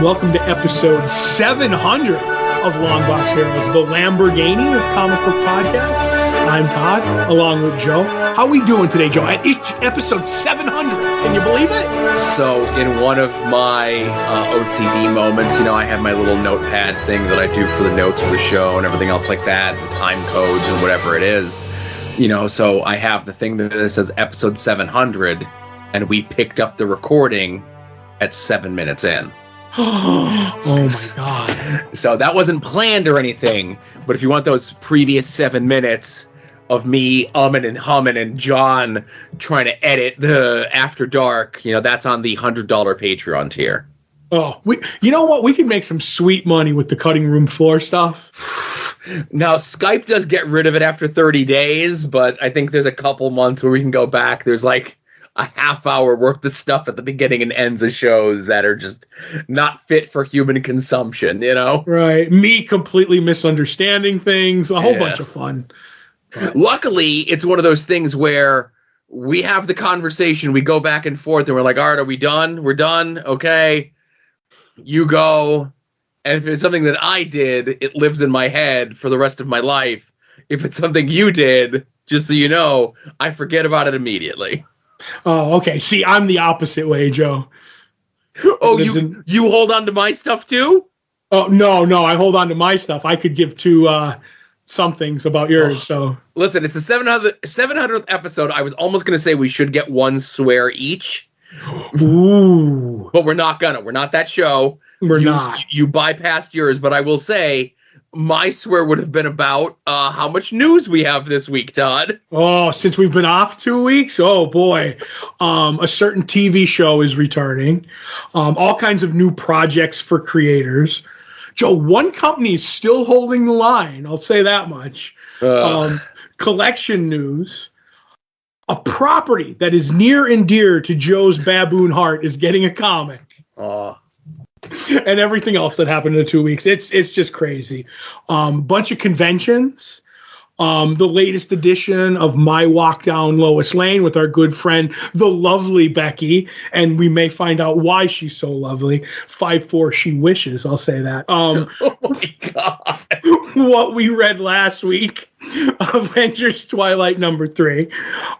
and welcome to episode 700 of Longbox Heroes, the Lamborghini of comic book podcasts. I'm Todd, along with Joe. How are we doing today, Joe? At episode 700, can you believe it? So, in one of my OCD moments, I have my little notepad thing that I do for the notes for the show and everything else like that, and time codes and whatever it is. So I have the thing that says episode 700, and we picked up the recording at 7 minutes in. Oh my God. So that wasn't planned or anything, but if you want those previous 7 minutes of me umming and humming and John trying to edit the After Dark, that's on the $100 Patreon tier. Oh, you know what? We could make some sweet money with the cutting room floor stuff. Now, Skype does get rid of it after 30 days, but I think there's a couple months where we can go back. There's like a half hour worth of stuff at the beginning and ends of shows that are just not fit for human consumption, Right. Me completely misunderstanding things. A whole bunch of fun. But luckily, it's one of those things where we have the conversation, we go back and forth, and we're like, all right, are we done? We're done? Okay. You go. And if it's something that I did, it lives in my head for the rest of my life. If it's something you did, just so you know, I forget about it immediately. Oh, okay. See, I'm the opposite way, Joe. Oh, you hold on to my stuff too? Oh, no, I hold on to my stuff. I could give two somethings about yours. So listen, it's the 700th episode. I was almost going to say we should get one swear each. Ooh. But we're not gonna. We're not that show. We're not. You bypassed yours, but I will say my swear would have been about how much news we have this week, Todd. Oh, since we've been off 2 weeks? Oh, boy. A certain TV show is returning. All kinds of new projects for creators. Joe, one company is still holding the line. I'll say that much. Collection news. A property that is near and dear to Joe's baboon heart is getting a comic. And everything else that happened in 2 weeks. It's just crazy. Bunch of conventions. The latest edition of My Walk Down Lois Lane with our good friend, the lovely Beckie. And we may find out why she's so lovely. 5'4" she wishes, I'll say that. Oh my God. What we read last week, Avengers Twilight #3.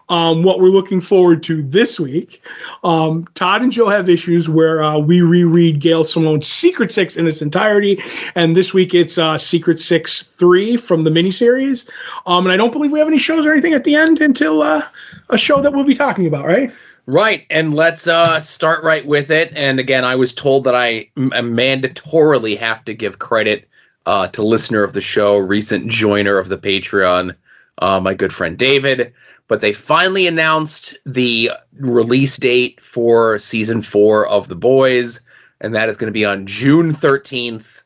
What we're looking forward to this week. Todd and Joe have issues where we reread Gail Simone's Secret Six in its entirety, and this week it's Secret Six 3 from the miniseries. And I don't believe we have any shows or anything at the end until a show that we'll be talking about, right? Right, and let's start right with it. And again, I was told that I mandatorily have to give credit to listener of the show, recent joiner of the Patreon, my good friend David. But they finally announced the release date for season 4 of The Boys, and that is going to be on June 13th.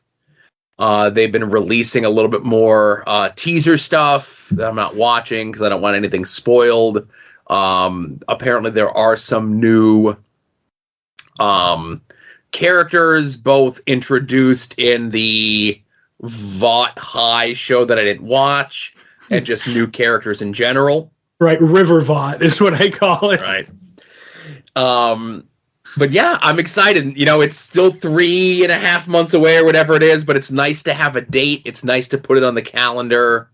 They've been releasing a little bit more teaser stuff that I'm not watching because I don't want anything spoiled. Apparently there are some new characters, both introduced in the Vought High show that I didn't watch, and just new characters in general. Right, River Vought is what I call it. Right. But yeah, I'm excited. It's still 3.5 months away or whatever it is, but it's nice to have a date. It's nice to put it on the calendar.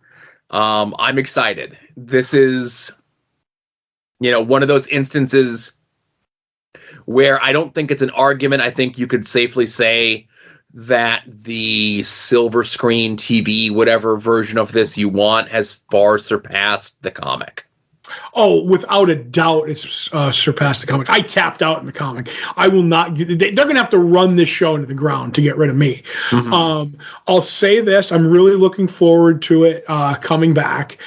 I'm excited. This is, one of those instances where I don't think it's an argument. I think you could safely say that the silver screen TV, whatever version of this you want, has far surpassed the comic. Oh, without a doubt, it's surpassed the comic. I tapped out in the comic. I will not. They're going to have to run this show into the ground to get rid of me. Mm-hmm. I'll say this. I'm really looking forward to it coming back.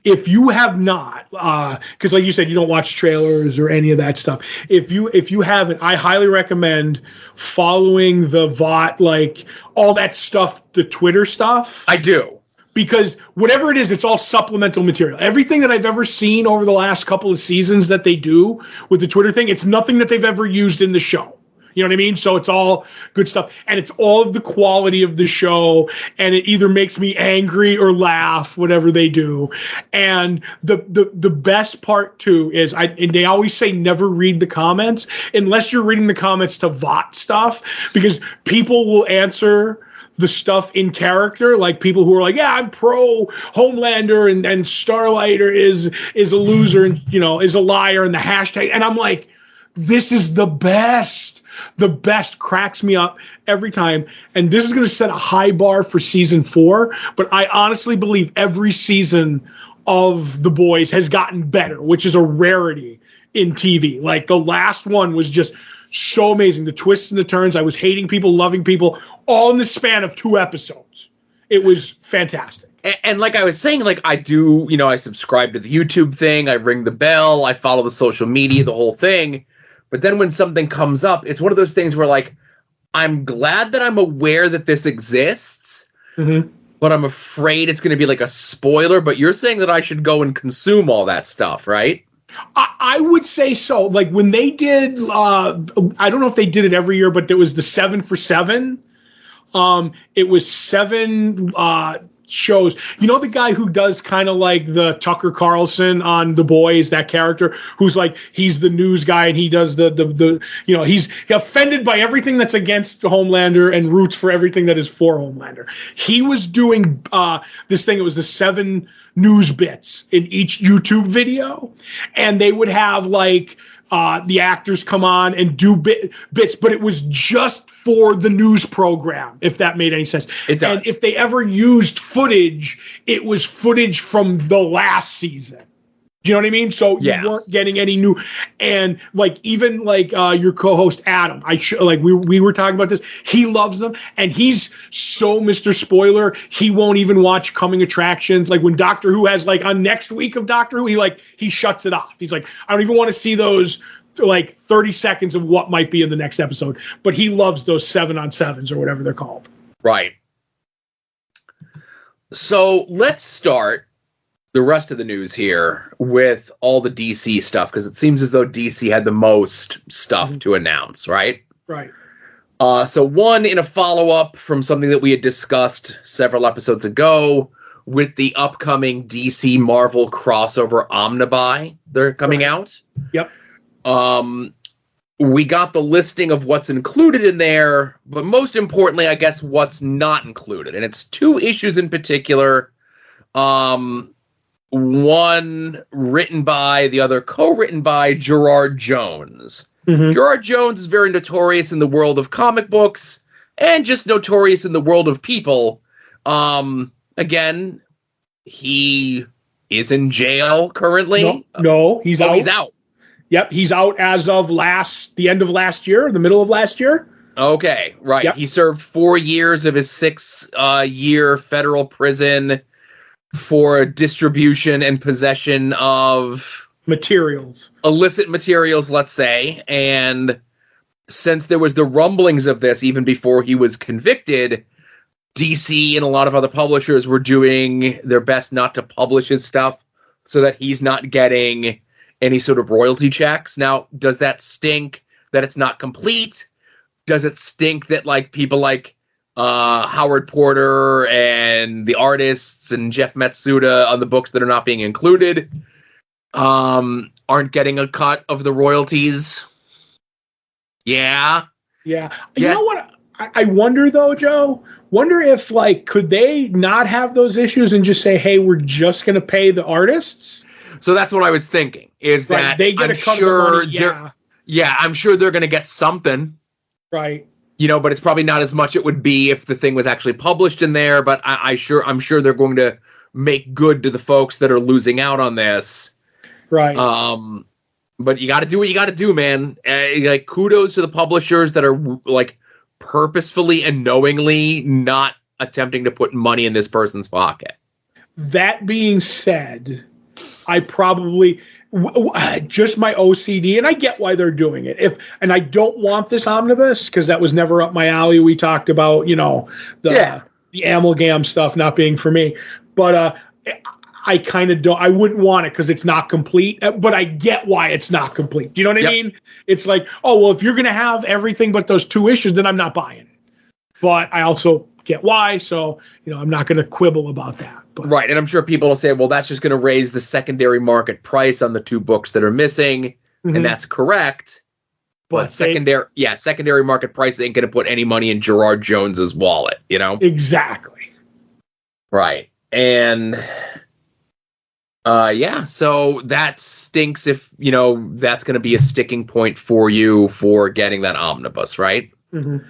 If you have not, because like you said, you don't watch trailers or any of that stuff. If you haven't, I highly recommend following the Vought, like all that stuff, the Twitter stuff. I do. Because whatever it is, it's all supplemental material. Everything that I've ever seen over the last couple of seasons that they do with the Twitter thing, it's nothing that they've ever used in the show. You know what I mean? So it's all good stuff. And it's all of the quality of the show. And it either makes me angry or laugh, whatever they do. And the best part, too, is and they always say never read the comments unless you're reading the comments to VOT stuff, because people will answer the stuff in character, like people who are like, yeah, I'm pro Homelander and Starlighter is a loser and, is a liar, and the hashtag. And I'm like, this is the best. The best. Cracks me up every time. And this is going to set a high bar for season 4. But I honestly believe every season of The Boys has gotten better, which is a rarity in TV. Like the last one was just so amazing. The twists and the turns. I was hating people, loving people, all in the span of 2 episodes. It was fantastic. And like I was saying, like I do, I subscribe to the YouTube thing. I ring the bell. I follow the social media, the whole thing. But then when something comes up, it's one of those things where, like, I'm glad that I'm aware that this exists, but I'm afraid it's going to be like a spoiler. But you're saying that I should go and consume all that stuff, right? I would say so. Like when they did, I don't know if they did it every year, but there was the 7 for 7. It was 7 shows. You know the guy who does kind of like the Tucker Carlson on The Boys, that character who's like, he's the news guy and he does the he's offended by everything that's against Homelander and roots for everything that is for Homelander. He was doing this thing. It was the 7 news bits in each YouTube video, and they would have like the actors come on and do bits, but it was just for the news program, if that made any sense. It does. And if they ever used footage, it was footage from the last season. Do you know what I mean? So you weren't getting any new, and like even like your co-host Adam, we were talking about this. He loves them, and he's so Mr. Spoiler. He won't even watch coming attractions. Like when Doctor Who has like on next week of Doctor Who, he shuts it off. He's like, I don't even want to see those like 30 seconds of what might be in the next episode. But he loves those 7-on-7s or whatever they're called. Right. So let's start the rest of the news here with all the DC stuff, because it seems as though DC had the most stuff to announce, right? Right. So one, in a follow-up from something that we had discussed several episodes ago with the upcoming DC Marvel crossover Omnibuy, they're coming out. Yep. We got the listing of what's included in there, but most importantly, I guess, what's not included. And it's 2 issues in particular. One written by, the other co-written by Gerard Jones. Gerard Jones is very notorious in the world of comic books and just notorious in the world of people. Again, he is in jail currently. No, he's out. He's out. Yep, he's out as of the end of last year, the middle of last year. Okay, right. Yep. He served 4 years of his 6-year federal prison for distribution and possession of illicit materials, let's say. And since there was the rumblings of this even before he was convicted, DC and a lot of other publishers were doing their best not to publish his stuff so that he's not getting any sort of royalty checks. Now, does that stink that it's not complete? Does it stink that like people like Howard Porter and the artists and Jeff Matsuda on the books that are not being included aren't getting a cut of the royalties? Yeah. You know what? I wonder though, Joe. Wonder if like could they not have those issues and just say, hey, we're just going to pay the artists? So that's what I was thinking. Is that they get a cut of the money? Yeah, I'm sure they're going to get something. Right. But it's probably not as much it would be if the thing was actually published in there. But I'm sure they're going to make good to the folks that are losing out on this. Right. But you got to do what you got to do, man. Like kudos to the publishers that are like purposefully and knowingly not attempting to put money in this person's pocket. That being said, I probably just my OCD, and I get why they're doing it. And I don't want this omnibus because that was never up my alley. We talked about the amalgam stuff not being for me, but I kind of don't. I wouldn't want it because it's not complete. But I get why it's not complete. Do you know what I mean? It's like, oh well, if you're gonna have everything but those 2 issues, then I'm not buying it. But I also get why. So I'm not gonna quibble about that. But. Right, and I'm sure people will say, well, that's just going to raise the secondary market price on the 2 books that are missing, and that's correct. But secondary market price ain't going to put any money in Gerard Jones's wallet, Exactly. Right, and so that stinks if that's going to be a sticking point for you for getting that omnibus, right? Mm-hmm.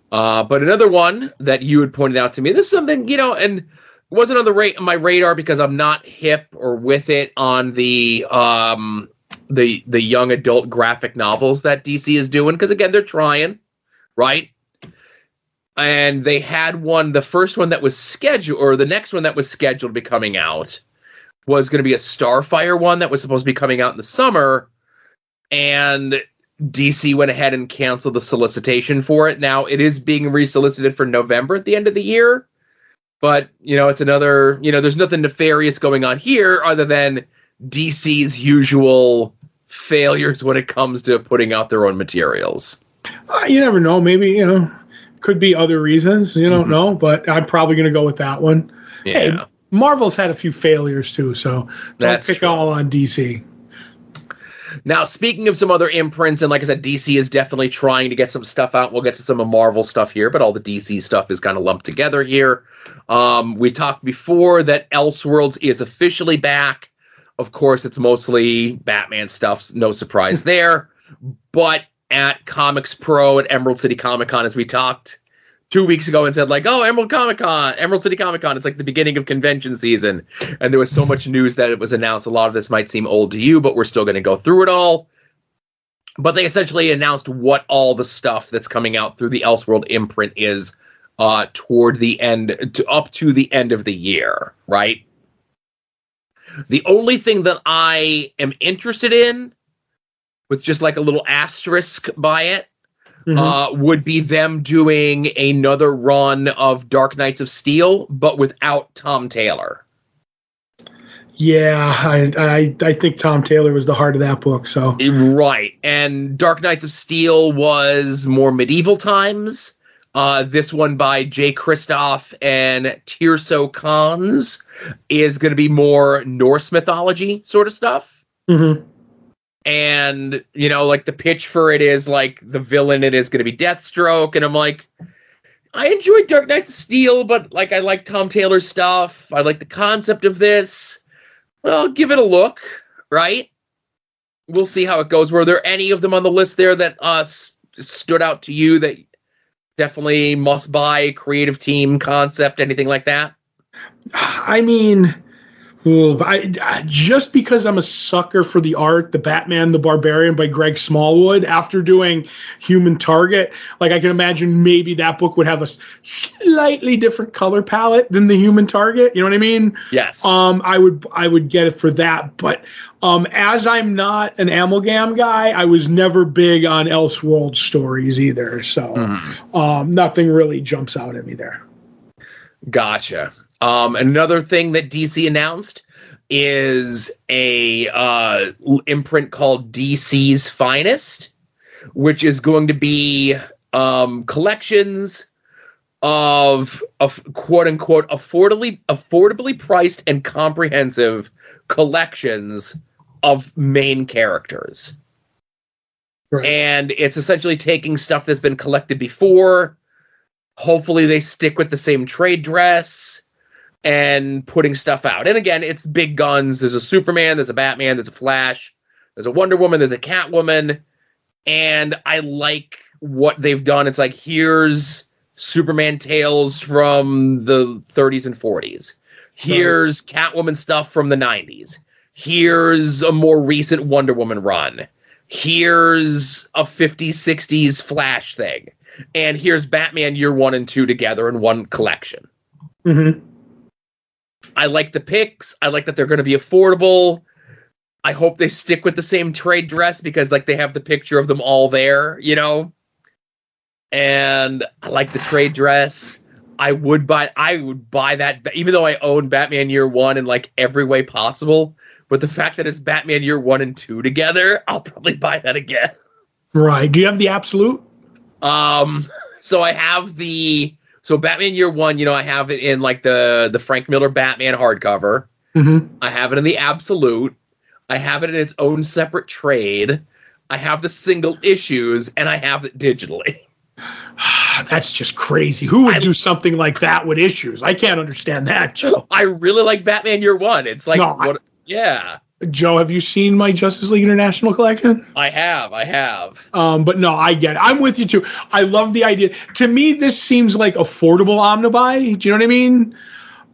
But another one that you had pointed out to me, this is something and. It wasn't on my radar because I'm not hip or with it on the young adult graphic novels that DC is doing. Because again, they're trying, right? And they had one. The first one that was scheduled, or the next one that was scheduled to be coming out, was going to be a Starfire one that was supposed to be coming out in the summer, and DC went ahead and canceled the solicitation for it. Now it is being resolicited for November at the end of the year. But, it's another, there's nothing nefarious going on here other than DC's usual failures when it comes to putting out their own materials. You never know. Maybe, could be other reasons. You don't know, but I'm probably going to go with that one. Yeah. Hey, Marvel's had a few failures too, so don't pick all on DC. Now, speaking of some other imprints, and like I said, DC is definitely trying to get some stuff out. We'll get to some of Marvel stuff here, but all the DC stuff is kind of lumped together here. We talked before that Elseworlds is officially back. Of course, it's mostly Batman stuff. No surprise there. But at Comics Pro at Emerald City Comic Con, as we talked 2 weeks ago and said, like, oh, Emerald City Comic Con, it's like the beginning of convention season. And there was so much news that it was announced. A lot of this might seem old to you, but we're still going to go through it all. But they essentially announced what all the stuff that's coming out through the Elseworld imprint is toward the end, up to the end of the year, right? The only thing that I am interested in, with just like a little asterisk by it, would be them doing another run of Dark Knights of Steel, but without Tom Taylor. Yeah, I think Tom Taylor was the heart of that book. So right, and Dark Knights of Steel was more medieval times. This one by Jay Kristoff and Tirso Khans is going to be more Norse mythology sort of stuff. Mm-hmm. And, like the pitch for it is like the villain it is going to be Deathstroke. And I'm like, I enjoyed Dark Knights of Steel, but like I like Tom Taylor's stuff. I like the concept of this. Well, give it a look, right? We'll see how it goes. Were there any of them on the list there that stood out to you that definitely must buy, creative team, concept, anything like that? I mean... just because I'm a sucker for the art, the Batman, the Barbarian by Greg Smallwood, after doing Human Target, like I can imagine maybe that book would have a slightly different color palette than the Human Target. You know what I mean? Yes. I would get it for that. But as I'm not an Amalgam guy, I was never big on Elseworld stories either. So nothing really jumps out at me there. Gotcha. Another thing that DC announced is a imprint called DC's Finest, which is going to be collections of quote unquote affordably priced and comprehensive collections of main characters. Right. And it's essentially taking stuff that's been collected before. Hopefully they stick with the same trade dress and putting stuff out. And again, it's big guns. There's a Superman, there's a Batman, there's a Flash, there's a Wonder Woman, there's a Catwoman. And I like what they've done. It's like, here's Superman tales from the 30s and 40s. Here's Catwoman stuff from the 90s. Here's a more recent Wonder Woman run. Here's a 50s, 60s Flash thing. And here's Batman year 1 and 2 together in one collection. Mm-hmm. I like the picks. I like that they're going to be affordable. I hope they stick with the same trade dress because like they have the picture of them all there, And I like the trade dress. I would buy that, even though I own Batman Year One in like every way possible. But the fact that it's Batman Year 1 and 2 together, I'll probably buy that again. Right. Do you have the Absolute? So I have Batman Year 1, I have it in like the Frank Miller Batman hardcover. Mm-hmm. I have it in the Absolute. I have it in its own separate trade. I have the single issues, and I have it digitally. That's just crazy. Who would do something like that with issues? I can't understand that, Joe. I really like Batman Year 1. It's like, yeah. Joe, have you seen my Justice League International collection? I have. But no, I get it. I'm with you too. I love the idea. To me, this seems like affordable omnibuy. Do you know what I mean?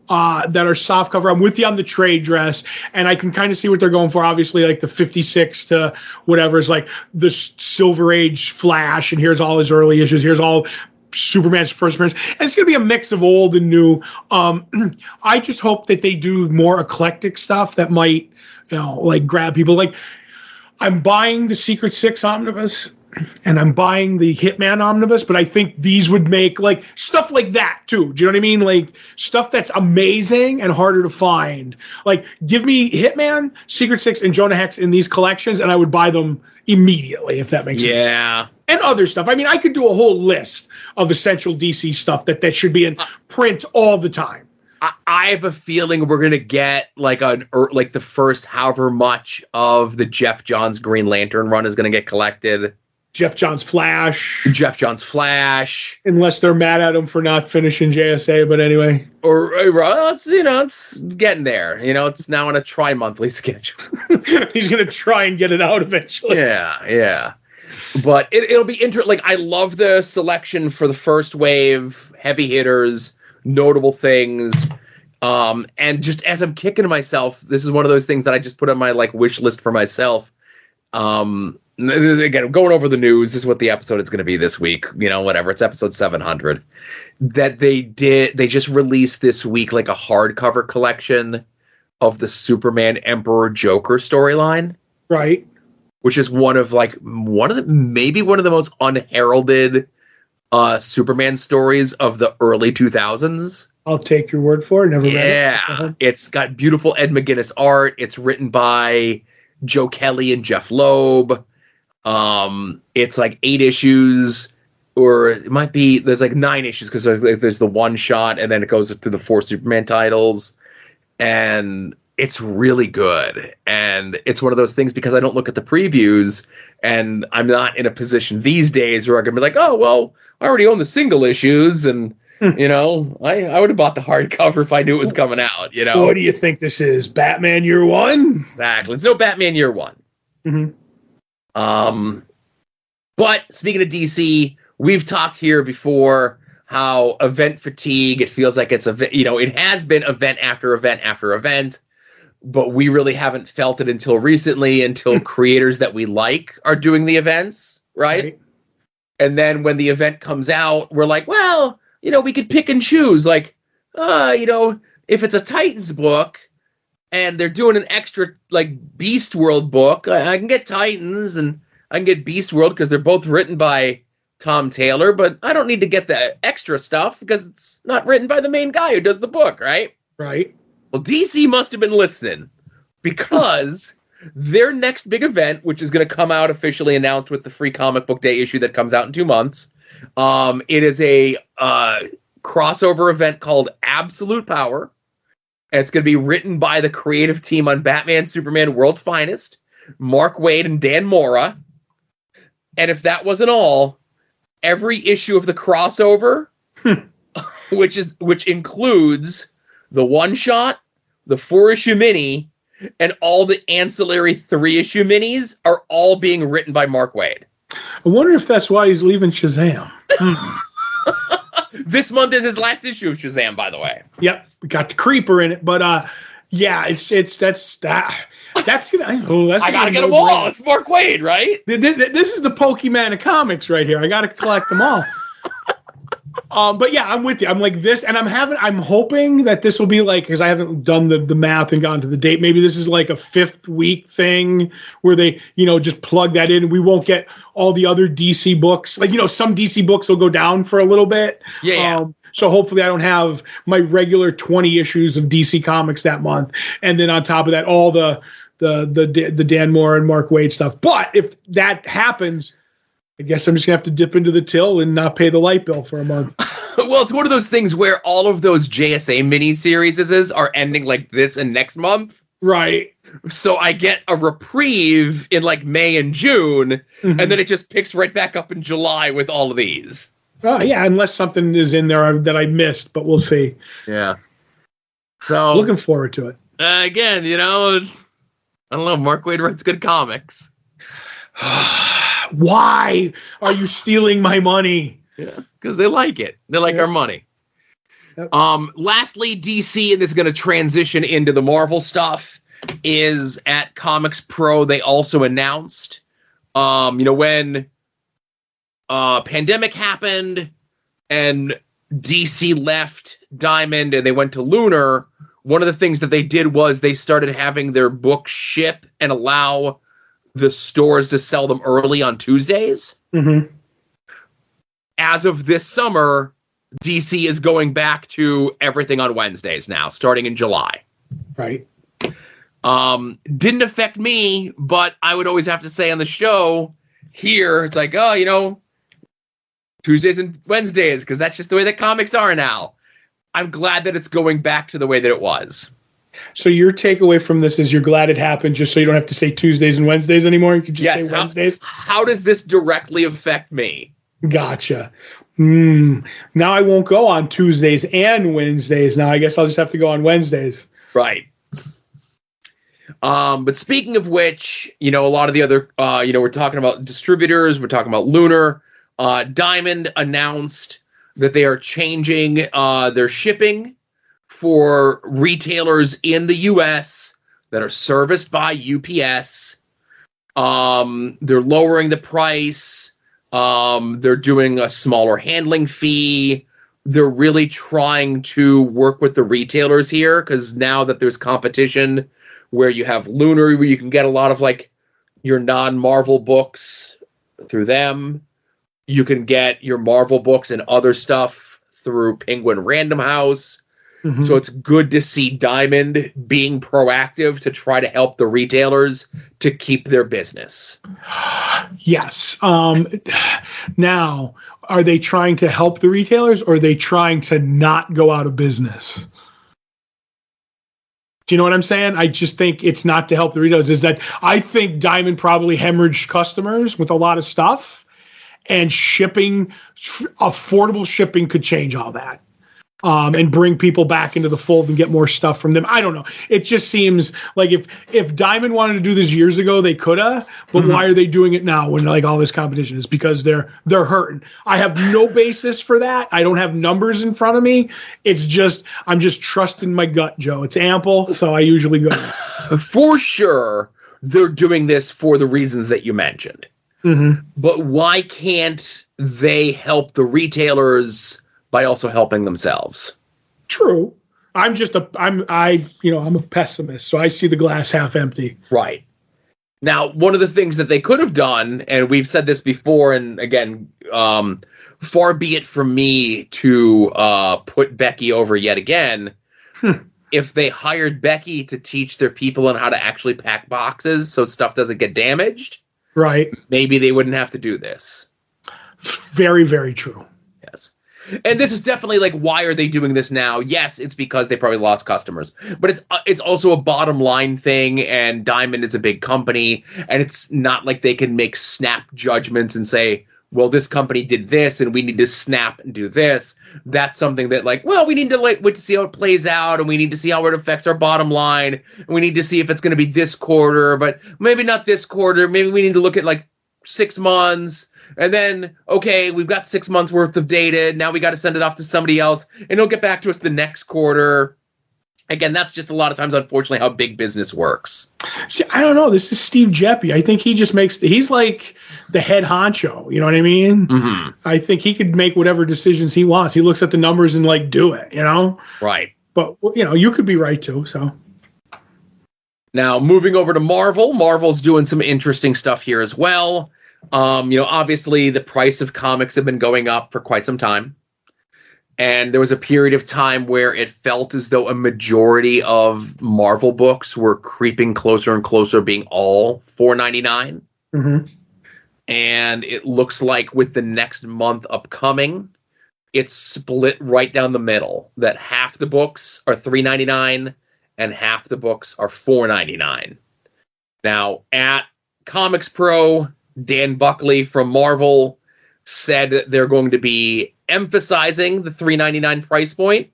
That are soft cover. I'm with you on the trade dress, and I can kind of see what they're going for. Obviously, like the 56 to whatever is like the Silver Age Flash, and here's all his early issues. Here's all Superman's first appearance, and it's going to be a mix of old and new. I just hope that they do more eclectic stuff that might, like grab people. Like, I'm buying the Secret Six omnibus, and I'm buying the Hitman omnibus, but I think these would make like stuff like that too. Do you know what I mean? Like stuff that's amazing and harder to find. Like, give me Hitman, Secret Six, and Jonah Hex in these collections, and I would buy them immediately, if that makes sense. Yeah. And other stuff. I mean, I could do a whole list of essential DC stuff that should be in print all the time. I have a feeling we're gonna get like the first however much of the Jeff Johns Green Lantern run is gonna get collected. Jeff Johns Flash. Unless they're mad at him for not finishing JSA, but anyway. Or it's getting there. It's now on a tri-monthly schedule. He's gonna try and get it out eventually. Yeah. But it'll be interesting. Like, I love the selection for the first wave, heavy hitters, notable things. And just as I'm kicking myself, this is one of those things that I just put on my like wish list for myself. Again, going over the news, this is what the episode is going to be this week. Whatever. It's episode 700. That they just released this week like a hardcover collection of the Superman Emperor Joker storyline. Right. Which is one of the most unheralded Superman stories of the early 2000s. I'll take your word for it. Never read it. Yeah, it's got beautiful Ed McGuinness art. It's written by Joe Kelly and Jeff Loeb. It's like 8 issues, or it might be there's like 9 issues because there's the one shot, and then it goes through the 4 Superman titles, and it's really good. And it's one of those things because I don't look at the previews, and I'm not in a position these days where I can be like, oh well, I already own the single issues, and I would have bought the hardcover if I knew it was coming out. What do you think this is? Batman Year 1? Exactly. It's no Batman Year 1. Mm-hmm. But speaking of DC, we've talked here before how event fatigue. It feels like it's it has been event after event after event, but we really haven't felt it until recently. Until creators that we like are doing the events, right? And then when the event comes out, we're like, well, we could pick and choose. Like, if it's a Titans book and they're doing an extra like Beast World book, I can get Titans and I can get Beast World because they're both written by Tom Taylor, but I don't need to get the extra stuff because it's not written by the main guy who does the book, right? Right. Well, DC must have been listening because their next big event, which is going to come out officially announced with the Free Comic Book Day issue that comes out in 2 months, it is a crossover event called Absolute Power. And it's going to be written by the creative team on Batman, Superman, World's Finest, Mark Waid and Dan Mora. And if that wasn't all, every issue of the crossover, which includes the one-shot, the 4-issue mini, and all the ancillary 3-issue minis are all being written by Mark Waid. I wonder if that's why he's leaving Shazam. This month is his last issue of Shazam, by the way. Yep, we got the Creeper in it, but that's gonna. I gotta get them all. It's Mark Waid, right? This is the Pokemon of comics right here. I gotta collect them all. But yeah, I'm with you. I'm like this, and I'm hoping that this will be like, because I haven't done the math and gotten to the date. Maybe this is like a 5th week thing where they, just plug that in. We won't get all the other DC books. Like, some DC books will go down for a little bit. Yeah. So hopefully I don't have my regular 20 issues of DC Comics that month. And then on top of that, all the Dan Moore and Mark Waid stuff. But if that happens, I guess I'm just going to have to dip into the till and not pay the light bill for a month. Well, it's one of those things where all of those JSA miniseries are ending like this and next month. Right. So I get a reprieve in like May and June, and then it just picks right back up in July with all of these. Yeah, unless something is in there that I missed, but we'll see. Yeah. So looking forward to it. Again, I don't know. Mark Waid writes good comics. Why are you stealing my money? Yeah, because they like it. They like our money. Yep. Lastly, DC, and this is going to transition into the Marvel stuff, is at Comics Pro, they also announced, when pandemic happened and DC left Diamond and they went to Lunar, one of the things that they did was they started having their books ship and allow the stores to sell them early on Tuesdays. Mm-hmm. As of this summer, DC is going back to everything on Wednesdays now, starting in July. Right. Didn't affect me, but I would always have to say on the show here, it's like, Tuesdays and Wednesdays, because that's just the way that comics are now. I'm glad that it's going back to the way that it was. So your takeaway from this is you're glad it happened just so you don't have to say Tuesdays and Wednesdays anymore? You can just say Wednesdays? How does this directly affect me? Gotcha. Now I won't go on Tuesdays and Wednesdays. Now I guess I'll just have to go on Wednesdays. Right. But speaking of which, a lot of the other, we're talking about distributors. We're talking about Lunar. Diamond announced that they are changing their shipping for retailers in the U.S. that are serviced by UPS. They're lowering the price. They're doing a smaller handling fee. They're really trying to work with the retailers here because now that there's competition where you have Lunar, where you can get a lot of like your non-Marvel books through them. You can get your Marvel books and other stuff through Penguin Random House. Mm-hmm. So it's good to see Diamond being proactive to try to help the retailers to keep their business. Yes. Now, are they trying to help the retailers or are they trying to not go out of business? Do you know what I'm saying? I just think it's not to help the retailers. Is that I think Diamond probably hemorrhaged customers with a lot of stuff, and shipping, affordable shipping could change all that. And bring people back into the fold and get more stuff from them. I don't know. It just seems like if Diamond wanted to do this years ago, they could have. But why are they doing it now when like all this competition is? Because they're hurting. I have no basis for that. I don't have numbers in front of me. It's just I'm just trusting my gut, Joe. It's ample, so I usually go. For sure, they're doing this for the reasons that you mentioned. Mm-hmm. But why can't they help the retailers by also helping themselves? True. I'm a pessimist, so I see the glass half empty. Right. Now, one of the things that they could have done, and we've said this before, and again, far be it from me to put Beckie over yet again. If they hired Beckie to teach their people on how to actually pack boxes so stuff doesn't get damaged, right? Maybe they wouldn't have to do this. Very, very true. Yes. And this is definitely like, why are they doing this now? Yes, it's because they probably lost customers, but it's also a bottom line thing. And Diamond is a big company, and it's not like they can make snap judgments and say, well, this company did this and we need to snap and do this. That's something that like, well, we need to wait to see how it plays out, and we need to see how it affects our bottom line. And we need to see if it's going to be this quarter, but maybe not this quarter. Maybe we need to look at like 6 months. And then, okay, we've got 6 months worth of data. Now we got to send it off to somebody else, and it'll get back to us the next quarter. Again, that's just a lot of times, unfortunately, how big business works. See, I don't know. This is Steve Jeppy. I think he just he's like the head honcho. You know what I mean? Mm-hmm. I think he could make whatever decisions he wants. He looks at the numbers and like do it, Right. But, you could be right too, so. Now, moving over to Marvel. Marvel's doing some interesting stuff here as well. Obviously the price of comics have been going up for quite some time. And there was a period of time where it felt as though a majority of Marvel books were creeping closer and closer, being all $4.99. Mm-hmm. And it looks like with the next month upcoming, it's split right down the middle. That half the books are $3.99 and half the books are $4.99. Now, at Comics Pro, Dan Buckley from Marvel said that they're going to be emphasizing the $3.99 price point.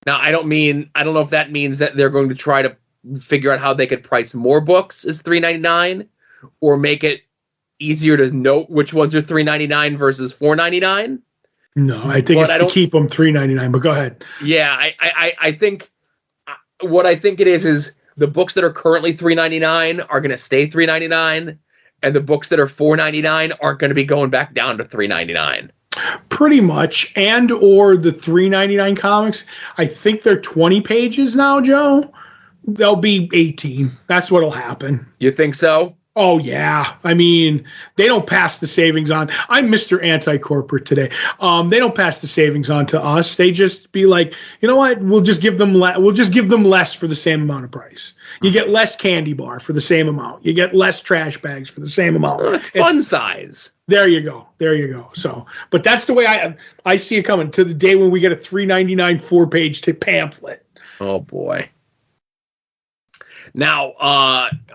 Now, I don't know if that means that they're going to try to figure out how they could price more books as $3.99 or make it easier to note which ones are $3.99 versus $4.99. No, I think it's to keep them $3.99, but go ahead. Yeah, I think what I think it is the books that are currently $3.99 are going to stay $3.99, and the books that are $4.99 aren't going to be going back down to $3.99. Pretty much, and or the $3.99 comics. I think they're 20 pages now, Joe. They'll be 18. That's what'll happen. You think so? Oh, yeah. I mean, they don't pass the savings on. I'm Mr. Anti-Corporate today. They don't pass the savings on to us. They just be like, you know what? We'll just give them less for the same amount of price. You get less candy bar for the same amount. You get less trash bags for the same amount. Well, it's fun size. There you go. So, but that's the way I see it coming to the day when we get a $3.99 4-page pamphlet. Oh boy. Now,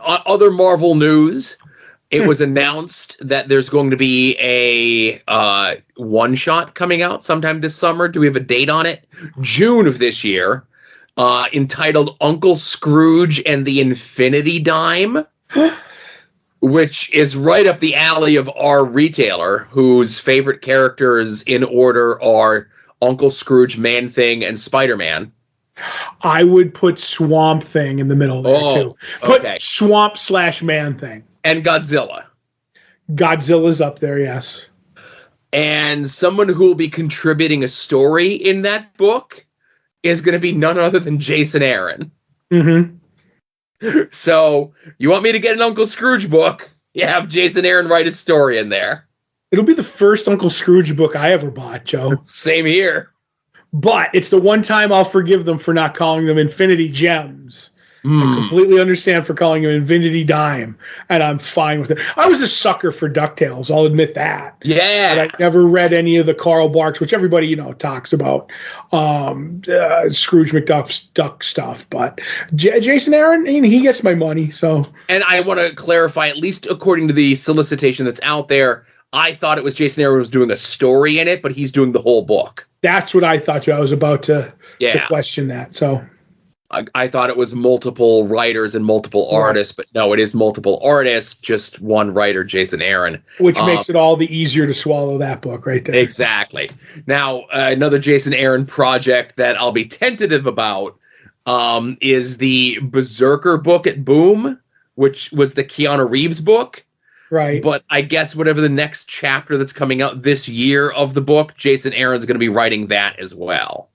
other Marvel news, it was announced that there's going to be a one-shot coming out sometime this summer. Do we have a date on it? June of this year, entitled Uncle Scrooge and the Infinity Dime, which is right up the alley of our retailer, whose favorite characters in order are Uncle Scrooge, Man-Thing, and Spider-Man. I would put Swamp Thing in the middle there, too. Put okay. Swamp/Man-Thing. And Godzilla. Godzilla's up there, yes. And someone who will be contributing a story in that book is going to be none other than Jason Aaron. Mm-hmm. So, you want me to get an Uncle Scrooge book? You have Jason Aaron write a story in there. It'll be the first Uncle Scrooge book I ever bought, Joe. Same here. But it's the one time I'll forgive them for not calling them Infinity Gems. I completely understand for calling them Infinity Dime, and I'm fine with it. I was a sucker for DuckTales, I'll admit that. Yeah. But I never read any of the Carl Barks, which everybody, talks about, Scrooge McDuck's duck stuff. But Jason Aaron, he gets my money. So. And I want to clarify, at least according to the solicitation that's out there, I thought it was Jason Aaron was doing a story in it, but he's doing the whole book. That's what I thought. I was about to question that. So I thought it was multiple writers and multiple artists, but no, it is multiple artists, just one writer, Jason Aaron. Which makes it all the easier to swallow that book right there. Exactly. Now, another Jason Aaron project that I'll be tentative about is the Berserker book at Boom, which was the Keanu Reeves book. Right. But I guess whatever the next chapter that's coming out this year of the book, Jason Aaron's going to be writing that as well.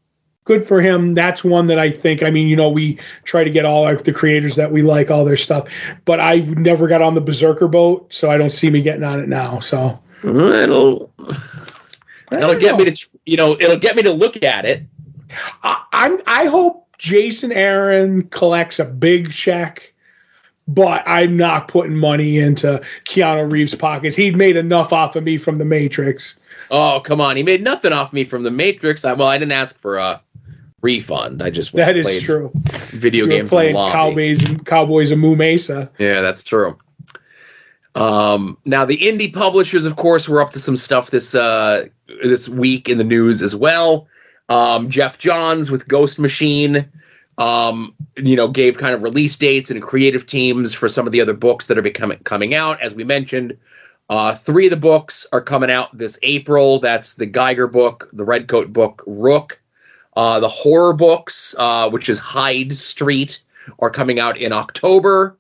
Good for him. That's one that I think, we try to get all the creators that we like, all their stuff. But I never got on the Berserker boat, so I don't see me getting on it now. So it'll get me to, it'll get me to look at it. I hope Jason Aaron collects a big check. But I'm not putting money into Keanu Reeves' pockets. He'd made enough off of me from The Matrix. Oh, come on. He made nothing off me from The Matrix. I didn't ask for a refund. I just that is true. Video games playing Cowboys and Moo Mesa. Yeah, that's true. Now, the indie publishers, of course, were up to some stuff this week in the news as well. Jeff Johns with Ghost Machine. Gave kind of release dates and creative teams for some of the other books that are coming out. As we mentioned, 3 of the books are coming out this April. That's the Geiger book, the Redcoat book, Rook. The horror books, which is Hyde Street, are coming out in October.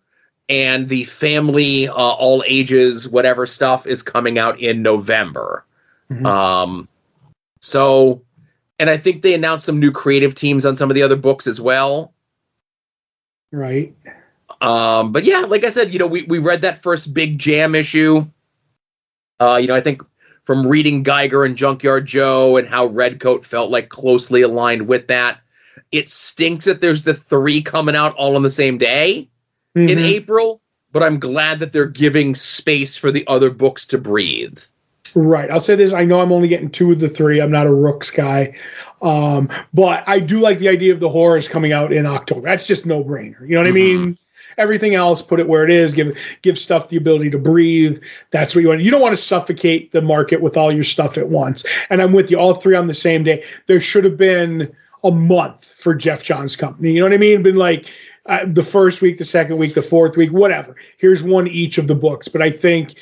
And the family, all ages, whatever stuff is coming out in November. Mm-hmm. And I think they announced some new creative teams on some of the other books as well. Right. But yeah, like I said, we read that first big Jam issue. I think from reading Geiger and Junkyard Joe and how Redcoat felt like closely aligned with that. It stinks that there's the 3 coming out all on the same day in April, but I'm glad that they're giving space for the other books to breathe. Right. I'll say this. I know I'm only getting 2 of the 3. I'm not a Rooks guy. But I do like the idea of the horrors coming out in October. That's just no-brainer. You know what I mean? Everything else, put it where it is. Give stuff the ability to breathe. That's what you want. You don't want to suffocate the market with all your stuff at once. And I'm with you. All 3 on the same day. There should have been a month for Jeff Johns' company. You know what I mean? Been like the first week, the second week, the fourth week, whatever. Here's one each of the books. But I think,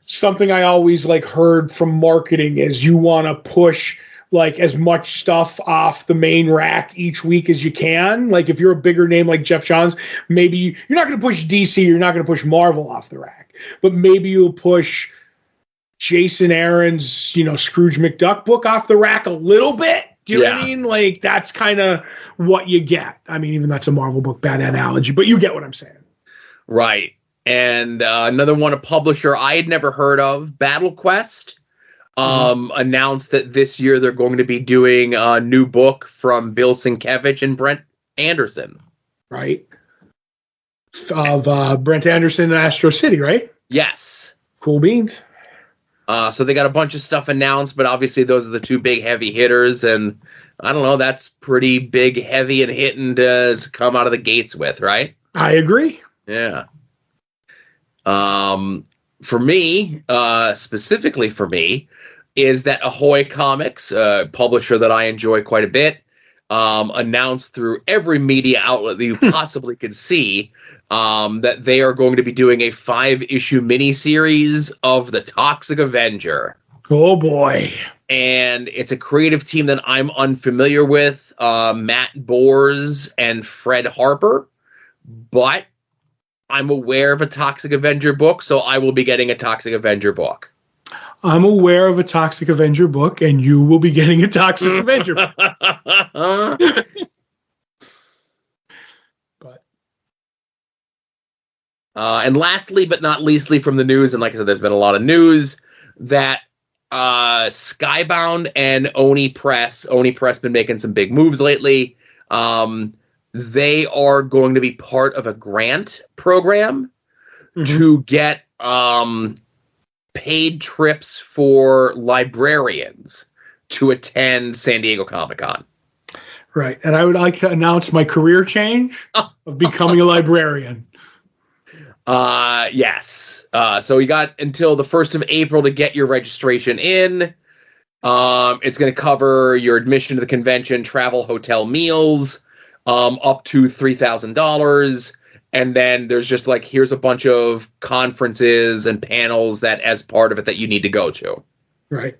something I always heard from marketing is you want to push as much stuff off the main rack each week as you can. If you're a bigger name like Jeff Johns, maybe you're not going to push DC, you're not going to push Marvel off the rack, but maybe you'll push Jason Aaron's, Scrooge McDuck book off the rack a little bit. Do you know what I mean? That's kind of what you get. I mean, even that's a Marvel book, bad analogy, but you get what I'm saying. Right. And another one, a publisher I had never heard of, Battle Quest, announced that this year they're going to be doing a new book from Bill Sienkiewicz and Brent Anderson. Right. Of Brent Anderson and Astro City, right? Yes. Cool beans. So they got a bunch of stuff announced, but obviously those are the 2 big heavy hitters. And I don't know, that's pretty big, heavy, and hitting to come out of the gates with, right? I agree. Yeah. For me, specifically for me, is that Ahoy Comics, a publisher that I enjoy quite a bit, announced through every media outlet that you possibly could see that they are going to be doing a 5-issue miniseries of The Toxic Avenger. Oh, boy. And it's a creative team that I'm unfamiliar with, Matt Bors and Fred Harper, but I'm aware of a Toxic Avenger book, so I will be getting a Toxic Avenger book. I'm aware of a Toxic Avenger book, and you will be getting a Toxic Avenger book. And lastly, but not leastly from the news, and like I said, there's been a lot of news, that Skybound and Oni Press been making some big moves lately. They are going to be part of a grant program to get paid trips for librarians to attend San Diego Comic-Con. Right. And I would like to announce my career change of becoming a librarian. Yes. So you got until the 1st of April to get your registration in. It's going to cover your admission to the convention, travel, hotel, meals, up to $3,000. And then there's just here's a bunch of conferences and panels that as part of it that you need to go to. Right.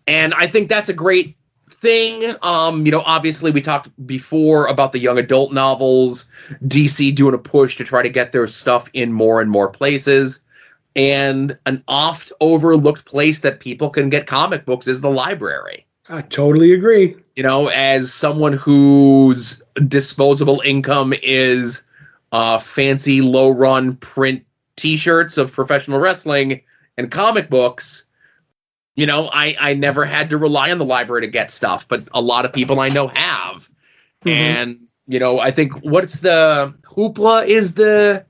And I think that's a great thing. Obviously we talked before about the young adult novels, DC doing a push to try to get their stuff in more and more places. And an oft overlooked place that people can get comic books is the library. I totally agree. As someone whose disposable income is fancy low-run print T-shirts of professional wrestling and comic books, I never had to rely on the library to get stuff, but a lot of people I know have. And, I think what's the Hoopla is the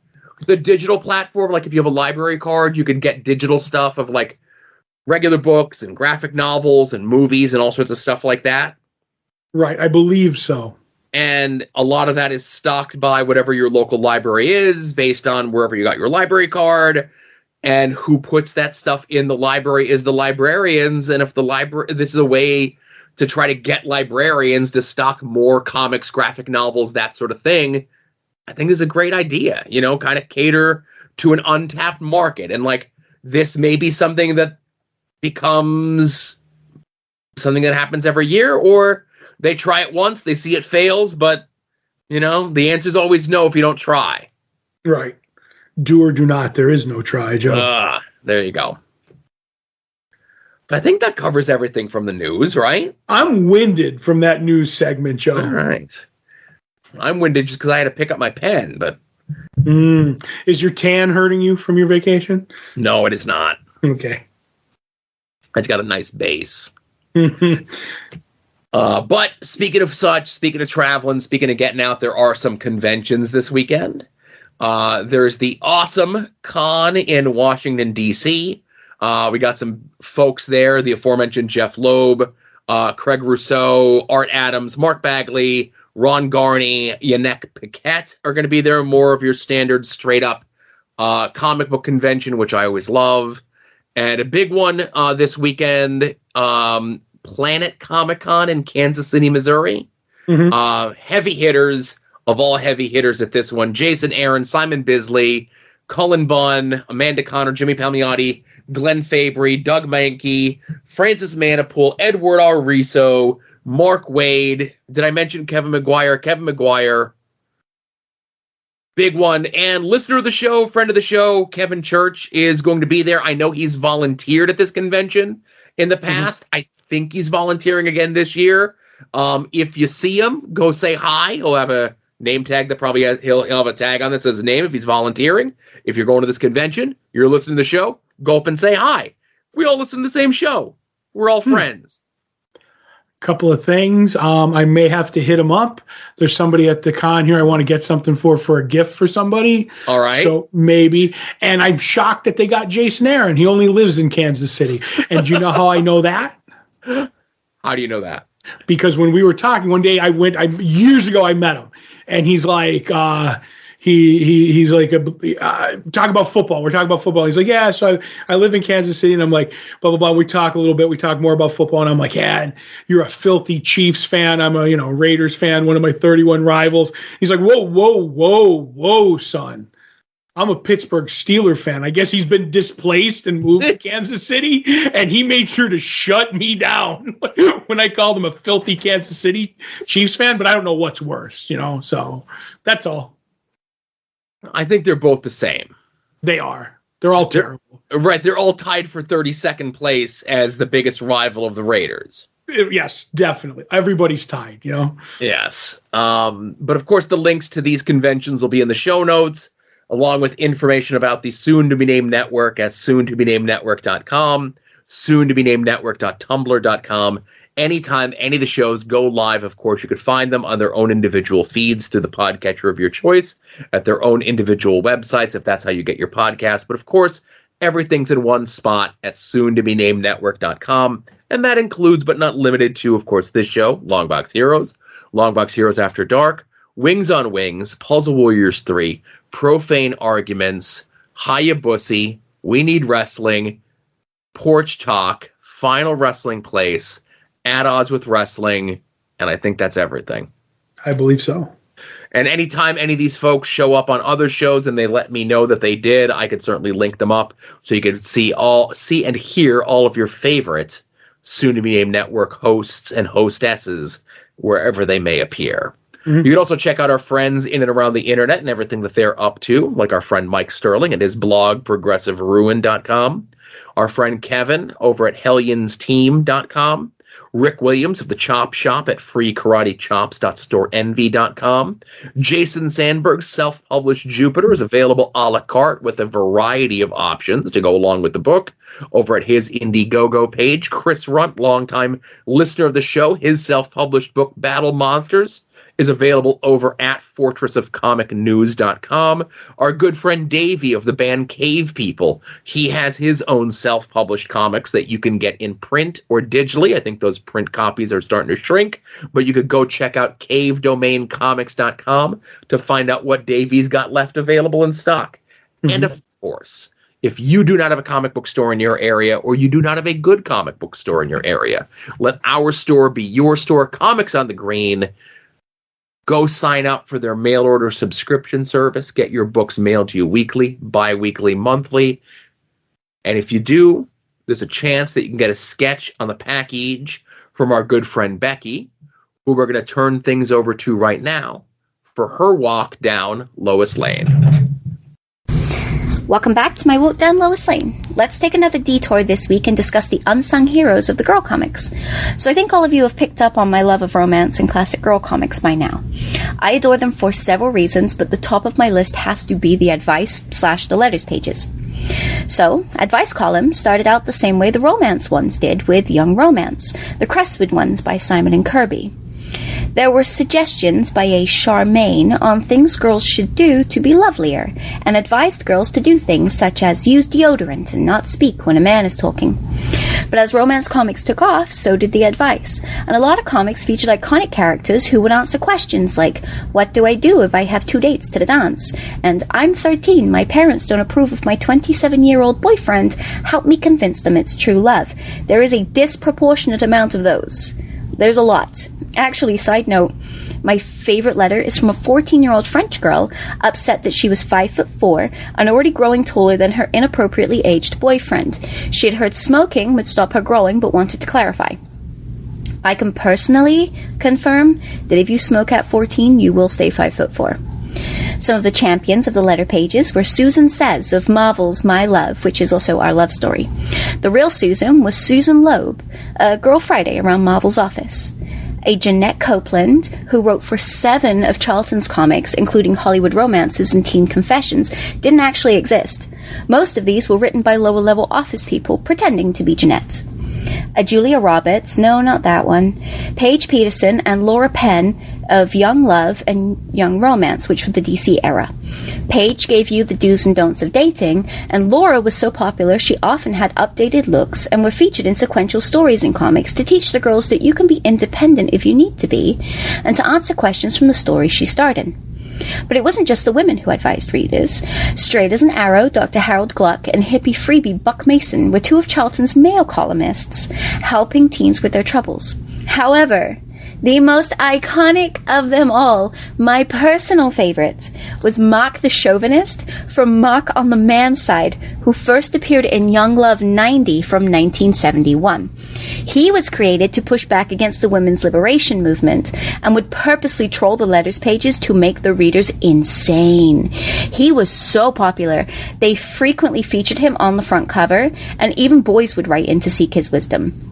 digital platform. If you have a library card, you can get digital stuff of regular books and graphic novels and movies and all sorts of stuff like that. Right. I believe so. And a lot of that is stocked by whatever your local library is based on wherever you got your library card. And who puts that stuff in the library is the librarians. And if this is a way to try to get librarians to stock more comics, graphic novels, that sort of thing, I think is a great idea, kind of cater to an untapped market. And this may be something that becomes something that happens every year, or they try it once, they see it fails, but, the answer is always no if you don't try. Right. Do or do not. There is no try, Joe. There you go. But I think that covers everything from the news, right? I'm winded from that news segment, Joe. All right. I'm winded just because I had to pick up my pen, but... Is your tan hurting you from your vacation? No, it is not. Okay. It's got a nice base. But speaking of traveling, speaking of getting out, there are some conventions this weekend. There's the Awesome Con in Washington, D.C. We got some folks there, the aforementioned Jeff Loeb, Craig Rousseau, Art Adams, Mark Bagley, Ron Garney, Yannick Paquette are going to be there. More of your standard straight-up comic book convention, which I always love. And a big one this weekend, Planet Comic-Con in Kansas City, Missouri. Mm-hmm. Heavy hitters of all heavy hitters at this one. Jason Aaron, Simon Bisley, Cullen Bunn, Amanda Connor, Jimmy Palmiotti, Glenn Fabry, Doug Mankey, Francis Manipool, Edward R. Riso, Mark Wade. Did I mention Kevin McGuire? Kevin McGuire. Big one. And listener of the show, friend of the show, Kevin Church is going to be there. I know he's volunteered at this convention in the past. Mm-hmm. I think he's volunteering again this year. If you see him, go say hi. He'll have a name tag that probably he'll have a tag on that says his name if he's volunteering. If you're going to this convention, you're listening to the show, go up and say hi. We all listen to the same show. We're all friends. Couple of things. I may have to hit him up. There's somebody at the con here I want to get something for a gift for somebody. All right. So maybe. And I'm shocked that they got Jason Aaron. He only lives in Kansas City. And do you know how I know that? How do you know that? Because when we were talking one day, years ago I met him, and he's like, he's like, talk about football. We're talking about football. He's like, yeah, so I live in Kansas City, and I'm like, blah, blah, blah. We talk a little bit. We talk more about football, and I'm like, yeah, you're a filthy Chiefs fan. I'm a, Raiders fan, one of my 31 rivals. He's like, whoa, son. I'm a Pittsburgh Steeler fan. I guess he's been displaced and moved to Kansas City, and he made sure to shut me down when I called him a filthy Kansas City Chiefs fan, but I don't know what's worse, so that's all. I think they're both the same. They are. They're all terrible. Right. They're all tied for 32nd place as the biggest rival of the Raiders. Yes, definitely. Everybody's tied, Yes. But of course, the links to these conventions will be in the show notes, along with information about the soon-to-be-named network at soon-to-be-named-network.com, soon-to-be-named-network.tumblr.com. Anytime any of the shows go live, of course, you could find them on their own individual feeds through the podcatcher of your choice, at their own individual websites, if that's how you get your podcast. But, of course, everything's in one spot at soon-to-be-named-network.com, and that includes, but not limited to, of course, this show, Longbox Heroes, Longbox Heroes After Dark, Wings on Wings, Puzzle Warriors 3, Profane Arguments, Hayabusa, We Need Wrestling, Porch Talk, Final Wrestling Place, At Odds with Wrestling, and I think that's everything. I believe so. And anytime any of these folks show up on other shows and they let me know that they did, I could certainly link them up so you could see and hear all of your favorite soon-to-be-named network hosts and hostesses wherever they may appear. Mm-hmm. You can also check out our friends in and around the internet and everything that they're up to, like our friend Mike Sterling and his blog, progressiveruin.com. Our friend Kevin over at helionsteam.com. Rick Williams of the Chop Shop at freekaratechops.storeenvy.com. Jason Sandberg's self-published Jupiter is available a la carte with a variety of options to go along with the book over at his Indiegogo page. Chris Runt, longtime listener of the show, his self-published book Battle Monsters is available over at fortressofcomicnews.com. Our good friend Davey of the band Cave People, he has his own self-published comics that you can get in print or digitally. I think those print copies are starting to shrink, but you could go check out cavedomaincomics.com to find out what Davey's got left available in stock. Mm-hmm. And of course, if you do not have a comic book store in your area, or you do not have a good comic book store in your area, let our store be your store. Comics on the Green. Go sign up for their mail order subscription service. Get your books mailed to you weekly, bi-weekly, monthly. And if you do, there's a chance that you can get a sketch on the package from our good friend Beckie, who we're going to turn things over to right now for her walk down Lois Lane. Welcome back to my Walk Down Lois Lane. Let's take another detour this week and discuss the unsung heroes of the girl comics. So I think all of you have picked up on my love of romance and classic girl comics by now. I adore them for several reasons, but the top of my list has to be the advice/the letters pages. So, advice columns started out the same way the romance ones did, with Young Romance, the Crestwood ones by Simon and Kirby. There were suggestions by a Charmaine on things girls should do to be lovelier, and advised girls to do things such as use deodorant and not speak when a man is talking. But as romance comics took off, so did the advice, and a lot of comics featured iconic characters who would answer questions like, what do I do if I have 2 dates to the dance? And I'm 13, my parents don't approve of my 27-year-old boyfriend, help me convince them it's true love. There is a disproportionate amount of those. There's a lot. Actually, side note, my favorite letter is from a 14-year-old French girl upset that she was 5'4" and already growing taller than her inappropriately aged boyfriend. She had heard smoking would stop her growing but wanted to clarify. I can personally confirm that if you smoke at 14, you will stay 5'4". Some of the champions of the letter pages were Susan Says of Marvel's My Love, which is also our love story. The real Susan was Susan Loeb, a Girl Friday around Marvel's office. A Jeanette Copeland, who wrote for 7 of Charlton's comics, including Hollywood Romances and Teen Confessions, didn't actually exist. Most of these were written by lower-level office people pretending to be Jeanette. A Julia Roberts, no, not that one, Paige Peterson, and Laura Penn of Young Love and Young Romance, which were the DC era. Paige gave you the do's and don'ts of dating, and Laura was so popular she often had updated looks and were featured in sequential stories in comics to teach the girls that you can be independent if you need to be, and to answer questions from the stories she starred in. But it wasn't just the women who advised readers. Straight as an Arrow, Dr. Harold Gluck, and hippie freebie Buck Mason were 2 of Charlton's male columnists, helping teens with their troubles. However, the most iconic of them all, my personal favorite, was Mark the Chauvinist from Mark on the Man's Side, who first appeared in Young Love 90 from 1971. He was created to push back against the women's liberation movement and would purposely troll the letters pages to make the readers insane. He was so popular, they frequently featured him on the front cover, and even boys would write in to seek his wisdom.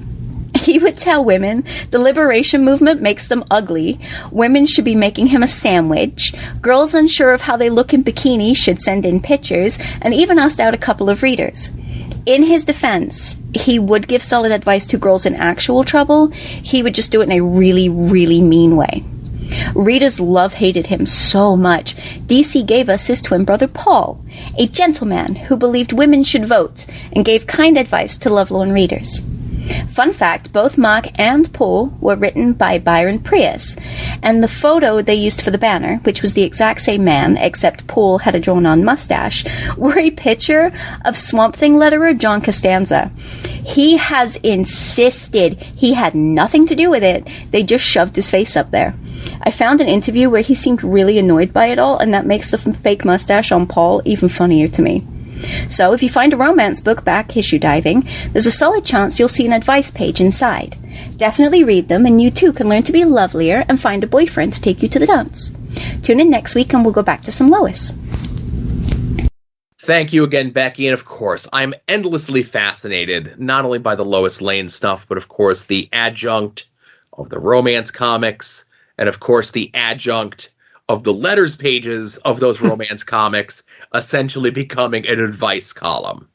He would tell women the liberation movement makes them ugly, women should be making him a sandwich, girls unsure of how they look in bikinis should send in pictures, and even asked out a couple of readers. In his defense, he would give solid advice to girls in actual trouble. He would just do it in a really, really mean way. Readers love-hated him so much, DC gave us his twin brother Paul, a gentleman who believed women should vote and gave kind advice to lovelorn readers. Fun fact, both Mark and Paul were written by Byron Prius, and the photo they used for the banner, which was the exact same man, except Paul had a drawn-on mustache, were a picture of Swamp Thing letterer John Costanza. He has insisted he had nothing to do with it, they just shoved his face up there. I found an interview where he seemed really annoyed by it all, and that makes the fake mustache on Paul even funnier to me. So, if you find a romance book back issue diving, there's a solid chance you'll see an advice page inside. Definitely read them, and you too can learn to be lovelier and find a boyfriend to take you to the dance. Tune in next week and we'll go back to some Lois. Thank you again, Becky, and of course, I'm endlessly fascinated, not only by the Lois Lane stuff, but of course the adjunct of the romance comics, and of course the adjunct of the letters pages of those romance comics essentially becoming an advice column.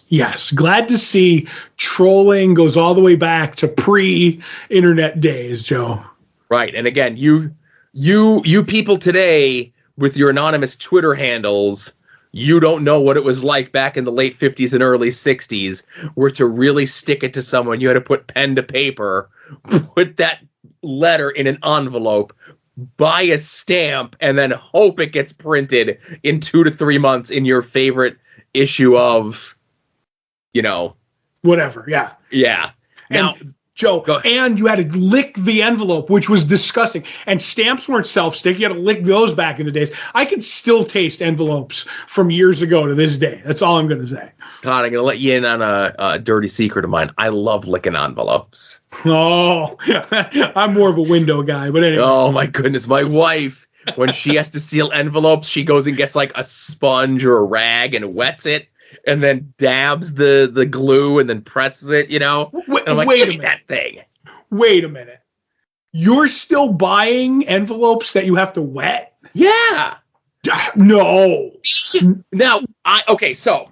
Yes, glad to see trolling goes all the way back to pre-internet days, Joe. Right, and again, you people today with your anonymous Twitter handles, you don't know what it was like back in the late 50s and early 60s, where to really stick it to someone, you had to put pen to paper, put that letter in an envelope, buy a stamp, and then hope it gets printed in 2 to 3 months in your favorite issue of, whatever. Yeah. Yeah. Now, Joe, and you had to lick the envelope, which was disgusting. And stamps weren't self-stick. You had to lick those back in the days. I could still taste envelopes from years ago to this day. That's all I'm going to say. Todd, I'm going to let you in on a dirty secret of mine. I love licking envelopes. Oh, I'm more of a window guy, but anyway. Oh, my goodness. My wife when she has to seal envelopes, she goes and gets like a sponge or a rag and wets it, and then dabs the glue and then presses it. You know, Wait, and I'm like, wait a give me minute. that thing. Wait a minute. You're still buying envelopes that you have to wet? Yeah. No. Now, so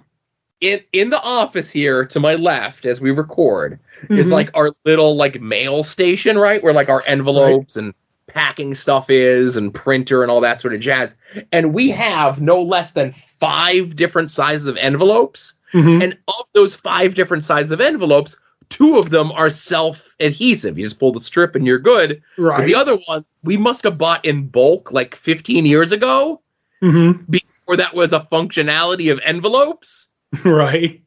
in the office here to my left as we record is like our little like mail station, right? Where like our envelopes and packing stuff is and printer and all that sort of jazz. And we have no less than 5 different sizes of envelopes. And of those 5 different sizes of envelopes, 2 of them are self-adhesive. You just pull the strip and you're good. Right. But the other ones we must have bought in bulk like 15 years ago before that was a functionality of envelopes. Right.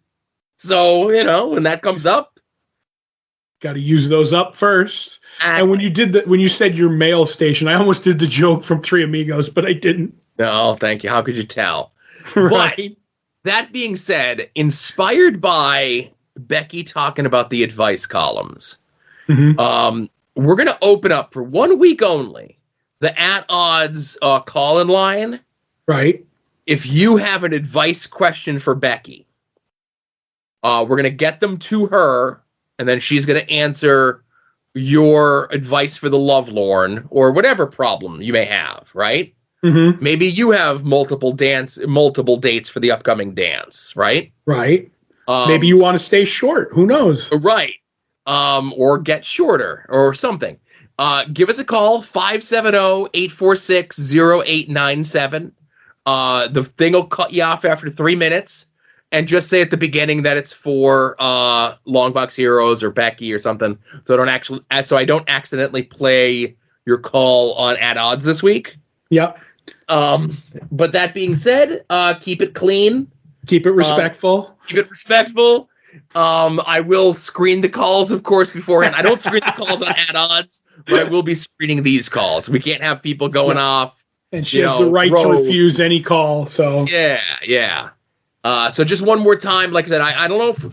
So, you know, when that comes up, got to use those up first. And when you said your mail station, I almost did the joke from Three Amigos, but I didn't. No, thank you. How could you tell? Right. But that being said, inspired by Beckie talking about the advice columns, we're going to open up for 1 week only the At Odds call-in line. Right. If you have an advice question for Beckie, we're going to get them to her, and then she's going to answer your advice for the lovelorn or whatever problem you may have, right? Maybe you have multiple dates for the upcoming dance, right? Right. Maybe you want to stay short. Who knows? Right. Or get shorter or something. Give us a call, 570-846-0897. The thing will cut you off after 3 minutes, and just say at the beginning that it's for Longbox Heroes or Beckie or something, so I don't accidentally play your call on At Odds this week. Yep. But that being said, keep it clean. Keep it respectful. I will screen the calls, of course, beforehand. I don't screen the calls on At Odds, but I will be screening these calls. We can't have people going off. And she has the right to refuse any call. So yeah. So just one more time, like I said, I don't know if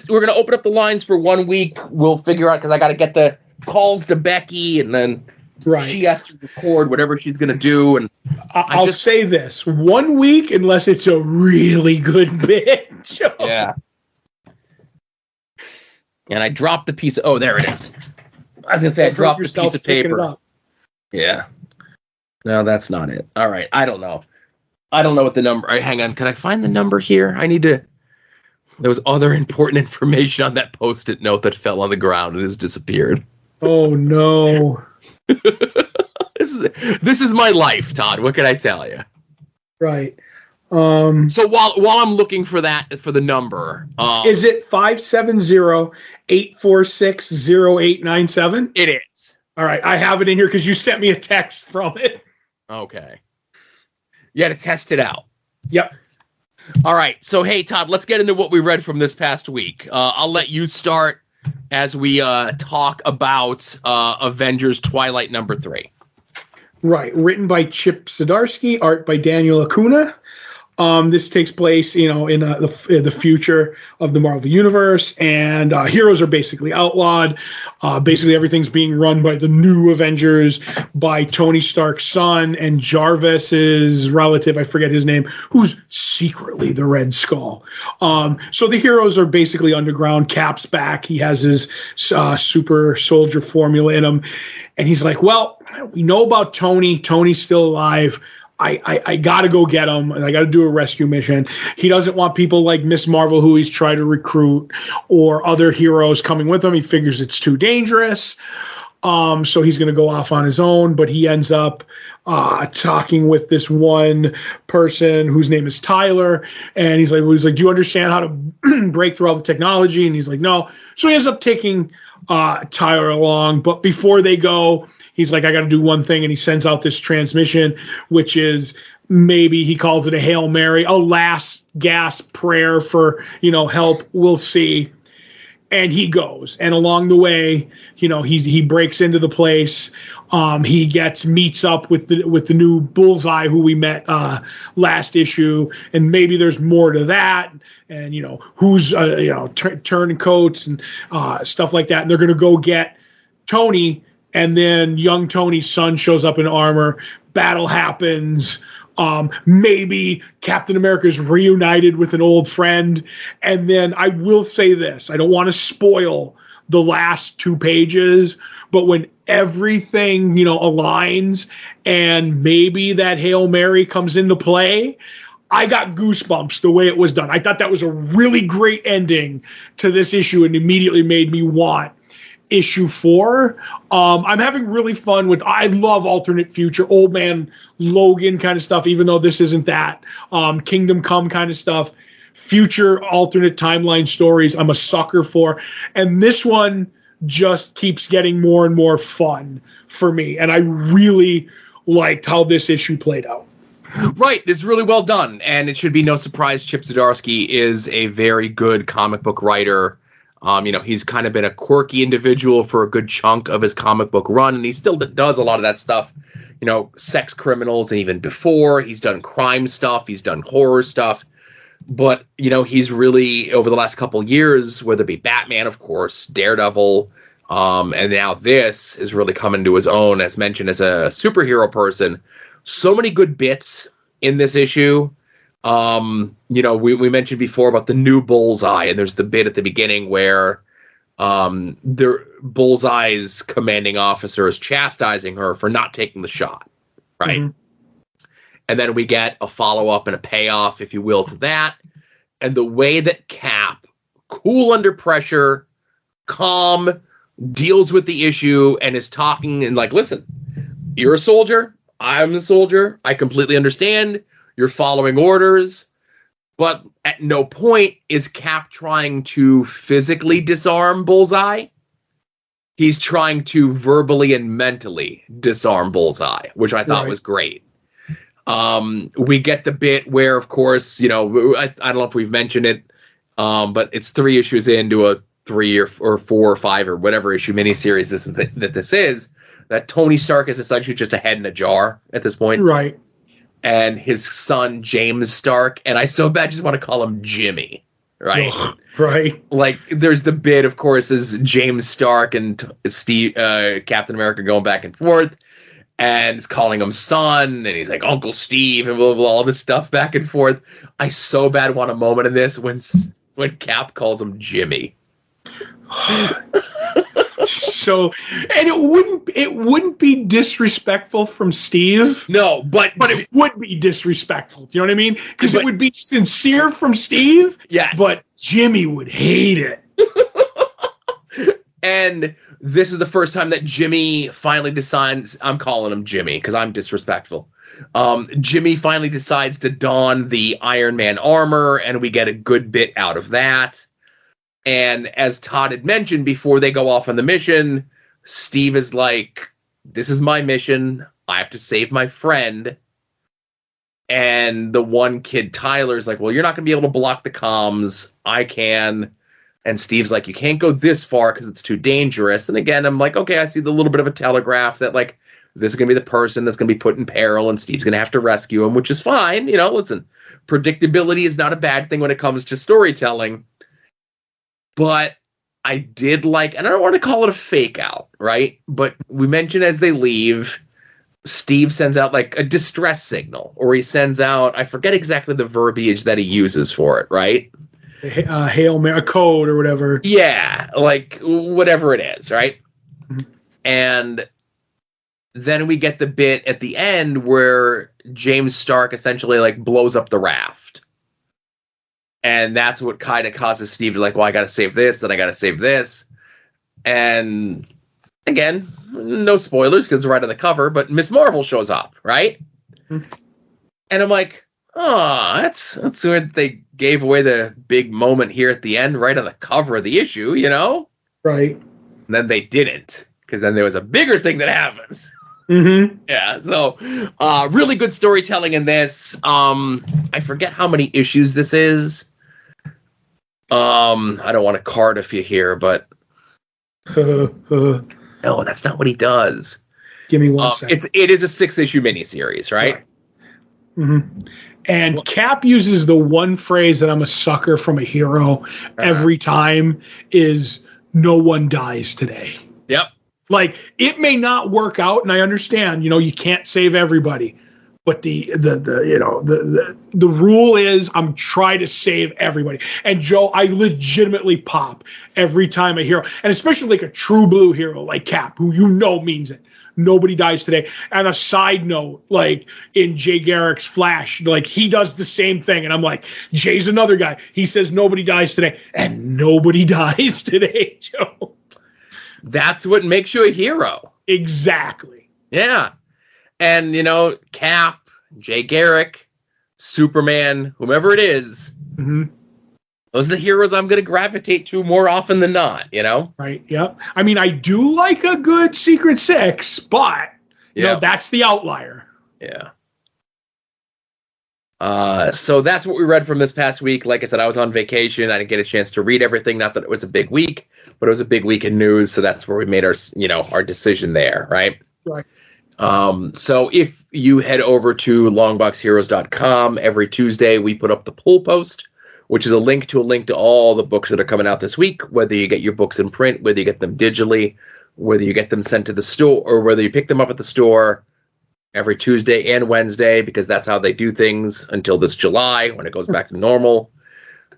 we're gonna open up the lines for 1 week. We'll figure out because I got to get the calls to Beckie, and then she has to record whatever she's gonna do. And I'll say this: 1 week, unless it's a really good bit. Yeah. And I dropped the piece. Oh, there it is. I was gonna say I dropped the piece of paper. Yeah. No, that's not it. All right. I don't know what the number. Hang on. Can I find the number here? There was other important information on that Post-it note that fell on the ground and has disappeared. Oh, no. This is my life, Todd. What can I tell you? Right. So while I'm looking for the number. Is it 570-846-0897? It is. All right. I have it in here because you sent me a text from it. Okay. You got to test it out. Yep. All right. So, hey, Todd, let's get into what we read from this past week. I'll let you start as we talk about Avengers Twilight #3. Right. Written by Chip Zdarsky, art by Daniel Acuna. This takes place, in the future of the Marvel Universe, and heroes are basically outlawed. Basically, everything's being run by the new Avengers, by Tony Stark's son and Jarvis's relative, I forget his name, who's secretly the Red Skull. So the heroes are basically underground. Cap's back. He has his super soldier formula in him, and he's like, well, we know about Tony. Tony's still alive. I got to go get him, and I got to do a rescue mission. He doesn't want people like Miss Marvel, who he's trying to recruit, or other heroes coming with him. He figures it's too dangerous. So he's going to go off on his own, but he ends up talking with this one person whose name is Tyler, and he's like, do you understand how to break through all the technology? And he's like, no. So he ends up taking Tyler along, but before they go, he's like, I got to do one thing, and he sends out this transmission, which is maybe he calls it a Hail Mary, a last gasp prayer for, help. We'll see. And he goes, and along the way, he breaks into the place. He meets up with the new Bullseye who we met last issue, and maybe there's more to that. And who's turncoats and stuff like that. And they're gonna go get Tony. And then young Tony's son shows up in armor, battle happens. Maybe Captain America is reunited with an old friend. And then I will say this, I don't want to spoil the last 2 pages, but when everything, aligns and maybe that Hail Mary comes into play, I got goosebumps the way it was done. I thought that was a really great ending to this issue and immediately made me want issue 4. I'm having really fun with, I love alternate future, Old Man Logan kind of stuff, even though this isn't that. Kingdom Come kind of stuff. Future alternate timeline stories I'm a sucker for. And this one just keeps getting more and more fun for me. And I really liked how this issue played out. Right, it's really well done, and it should be no surprise Chip Zdarsky is a very good comic book writer. He's kind of been a quirky individual for a good chunk of his comic book run, and he still does a lot of that stuff. Sex criminals, and even before, he's done crime stuff, he's done horror stuff. But, he's really, over the last couple of years, whether it be Batman, of course, Daredevil, and now this is really coming to his own, as mentioned, as a superhero person. So many good bits in this issue. We mentioned before about the new Bullseye, and there's the bit at the beginning where Bullseye's commanding officer is chastising her for not taking the shot, right? Mm-hmm. And then we get a follow-up and a payoff, if you will, to that. And the way that Cap, cool under pressure, calm, deals with the issue and is talking and like, listen, you're a soldier. I'm a soldier. I completely understand. You're following orders. But at no point is Cap trying to physically disarm Bullseye. He's trying to verbally and mentally disarm Bullseye, which I thought was great. We get the bit where, of course, I don't know if we've mentioned it, but it's 3 issues into a 3 or 4 or 5 or whatever issue miniseries this is, that Tony Stark is essentially just a head in a jar at this point. Right. And his son, James Stark, and I so bad just want to call him Jimmy, right? Ugh, right. Like, there's the bit, of course, is James Stark and Steve, Captain America going back and forth, and he's calling him son, and he's like, Uncle Steve, and blah, blah, blah, all this stuff back and forth. I so bad want a moment in this when Cap calls him Jimmy. So, and it wouldn't be disrespectful from Steve. No, but it would be disrespectful. Do you know what I mean? Because it would be sincere from Steve. Yes, but Jimmy would hate it. And this is the first time that Jimmy finally decides. I'm calling him Jimmy because I'm disrespectful. Jimmy finally decides to don the Iron Man armor, and we get a good bit out of that. And as Todd had mentioned, before they go off on the mission, Steve is like, this is my mission. I have to save my friend. And the one kid, Tyler's like, well, you're not going to be able to block the comms. I can. And Steve's like, you can't go this far because it's too dangerous. And again, I'm like, okay, I see the little bit of a telegraph that, like, this is going to be the person that's going to be put in peril, and Steve's going to have to rescue him, which is fine. Listen, predictability is not a bad thing when it comes to storytelling. But I did like, and I don't want to call it a fake out, right? But we mentioned as they leave, Steve sends out like a distress signal, or he sends out, I forget exactly the verbiage that he uses for it, right? Hail Mary, a code or whatever. Yeah, like whatever it is, right? Mm-hmm. And then we get the bit at the end where James Stark essentially like blows up the raft. And that's what kind of causes Steve to like, well, I got to save this, then I got to save this. And again, no spoilers because it's right on the cover, but Miss Marvel shows up, right? Mm-hmm. And I'm like, oh, that's when they gave away the big moment here at the end, right on the cover of the issue, Right. And then they didn't, because then there was a bigger thing that happens. Mm-hmm. Yeah, so really good storytelling in this. I forget how many issues this is. I don't want to Cardiff you here, but no, that's not what he does. Give me one second. It is a 6-issue miniseries, right? Mm-hmm. And Cap uses the one phrase that I'm a sucker from a hero every time is "no one dies today." Yep. Like, it may not work out, and I understand, you can't save everybody. But the rule is I'm trying to save everybody. And Joe, I legitimately pop every time a hero, and especially like a true blue hero like Cap, who means it. Nobody dies today. And a side note, like in Jay Garrick's Flash, like he does the same thing. And I'm like, Jay's another guy. He says nobody dies today, and nobody dies today, Joe. That's what makes you a hero. Exactly. Yeah. And, Cap, Jay Garrick, Superman, whomever it is, those are the heroes I'm going to gravitate to more often than not, Right, yep. I mean, I do like a good Secret Six, but, that's the outlier. Yeah. So that's what we read from this past week. Like I said, I was on vacation. I didn't get a chance to read everything. Not that it was a big week, but it was a big week in news. So that's where we made our decision there, right? Right. So if you head over to longboxheroes.com, every Tuesday we put up the pull post, which is a link to all the books that are coming out this week, whether you get your books in print, whether you get them digitally, whether you get them sent to the store, or whether you pick them up at the store every Tuesday and Wednesday, because that's how they do things until this July when it goes back to normal.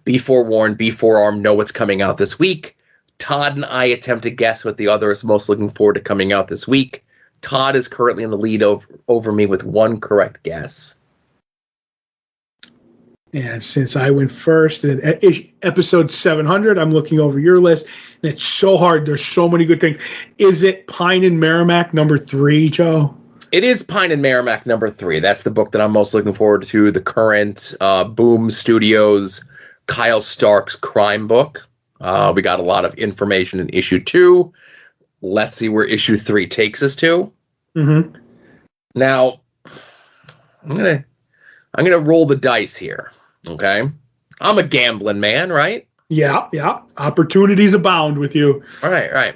Be forewarned, be forearmed, know what's coming out this week. Todd and I attempt to guess what the other is most looking forward to coming out this week. Todd is currently in the lead over me with one correct guess. And since I went first in episode 700, I'm looking over your list, and it's so hard. There's so many good things. Is it Pine and Merrimack #3, Joe? It is Pine and Merrimack #3. That's the book that I'm most looking forward to, the current Boom Studios Kyle Stark's crime book. We got a lot of information in issue 2. Let's see where issue 3 takes us to. Mm-hmm. Now, I'm gonna roll the dice here. Okay, I'm a gambling man, right? Yeah. Opportunities abound with you. All right.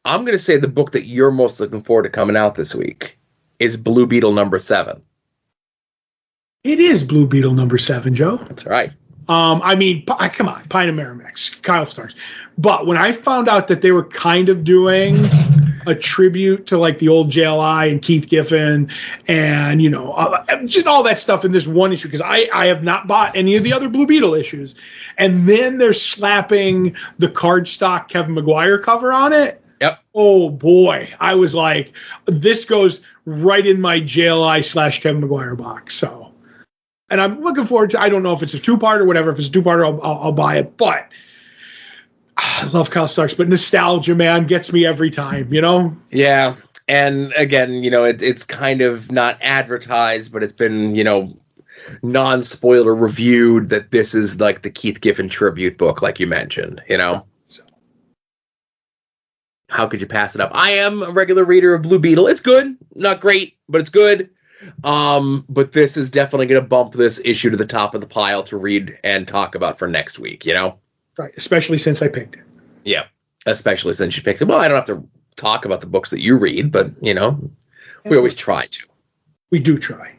I'm gonna say the book that you're most looking forward to coming out this week is Blue Beetle #7. It is Blue Beetle #7, Joe. That's right. I mean, come on, Pine and Merrimack's, Kyle Starks. But when I found out that they were kind of doing a tribute to like the old JLI and Keith Giffen and, just all that stuff in this one issue, because I have not bought any of the other Blue Beetle issues. And then they're slapping the cardstock Kevin Maguire cover on it. Yep. Oh, boy. I was like, this goes right in my JLI / Kevin Maguire box. So. And I'm looking forward to, I don't know if it's a 2-part or whatever. If it's a 2-part, I'll buy it. But I love Kyle Starks. But nostalgia, man, gets me every time, Yeah. And again, it's kind of not advertised, but it's been, non-spoiler reviewed that this is like the Keith Giffen tribute book, like you mentioned, So. How could you pass it up? I am a regular reader of Blue Beetle. It's good. Not great, but it's good. But this is definitely going to bump this issue to the top of the pile to read and talk about for next week, Right, especially since I picked it. Yeah, especially since you picked it. Well, I don't have to talk about the books that you read, but, we always try to. We do try.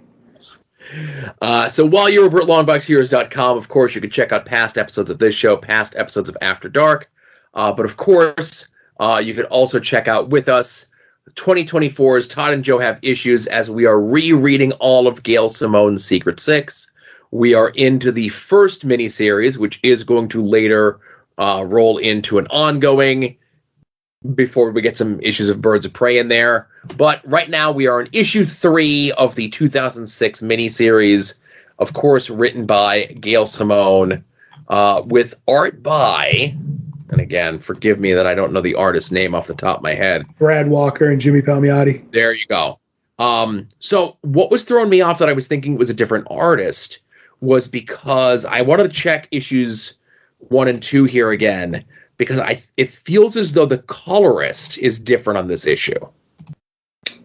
So while you're over at longboxheroes.com, of course, you can check out past episodes of this show, past episodes of After Dark. But, of course, you could also check out with us 2024's Todd and Joe Have Issues, as we are rereading all of Gail Simone's Secret Six. We are into the first miniseries, which is going to later roll into an ongoing before we get some issues of Birds of Prey in there. But right now we are in issue 3 of the 2006 miniseries, of course, written by Gail Simone, with art by... And again, forgive me that I don't know the artist's name off the top of my head. Brad Walker and Jimmy Palmiotti. There you go. So what was throwing me off that I was thinking it was a different artist was because I wanted to check issues 1 and 2 here again, because it feels as though the colorist is different on this issue.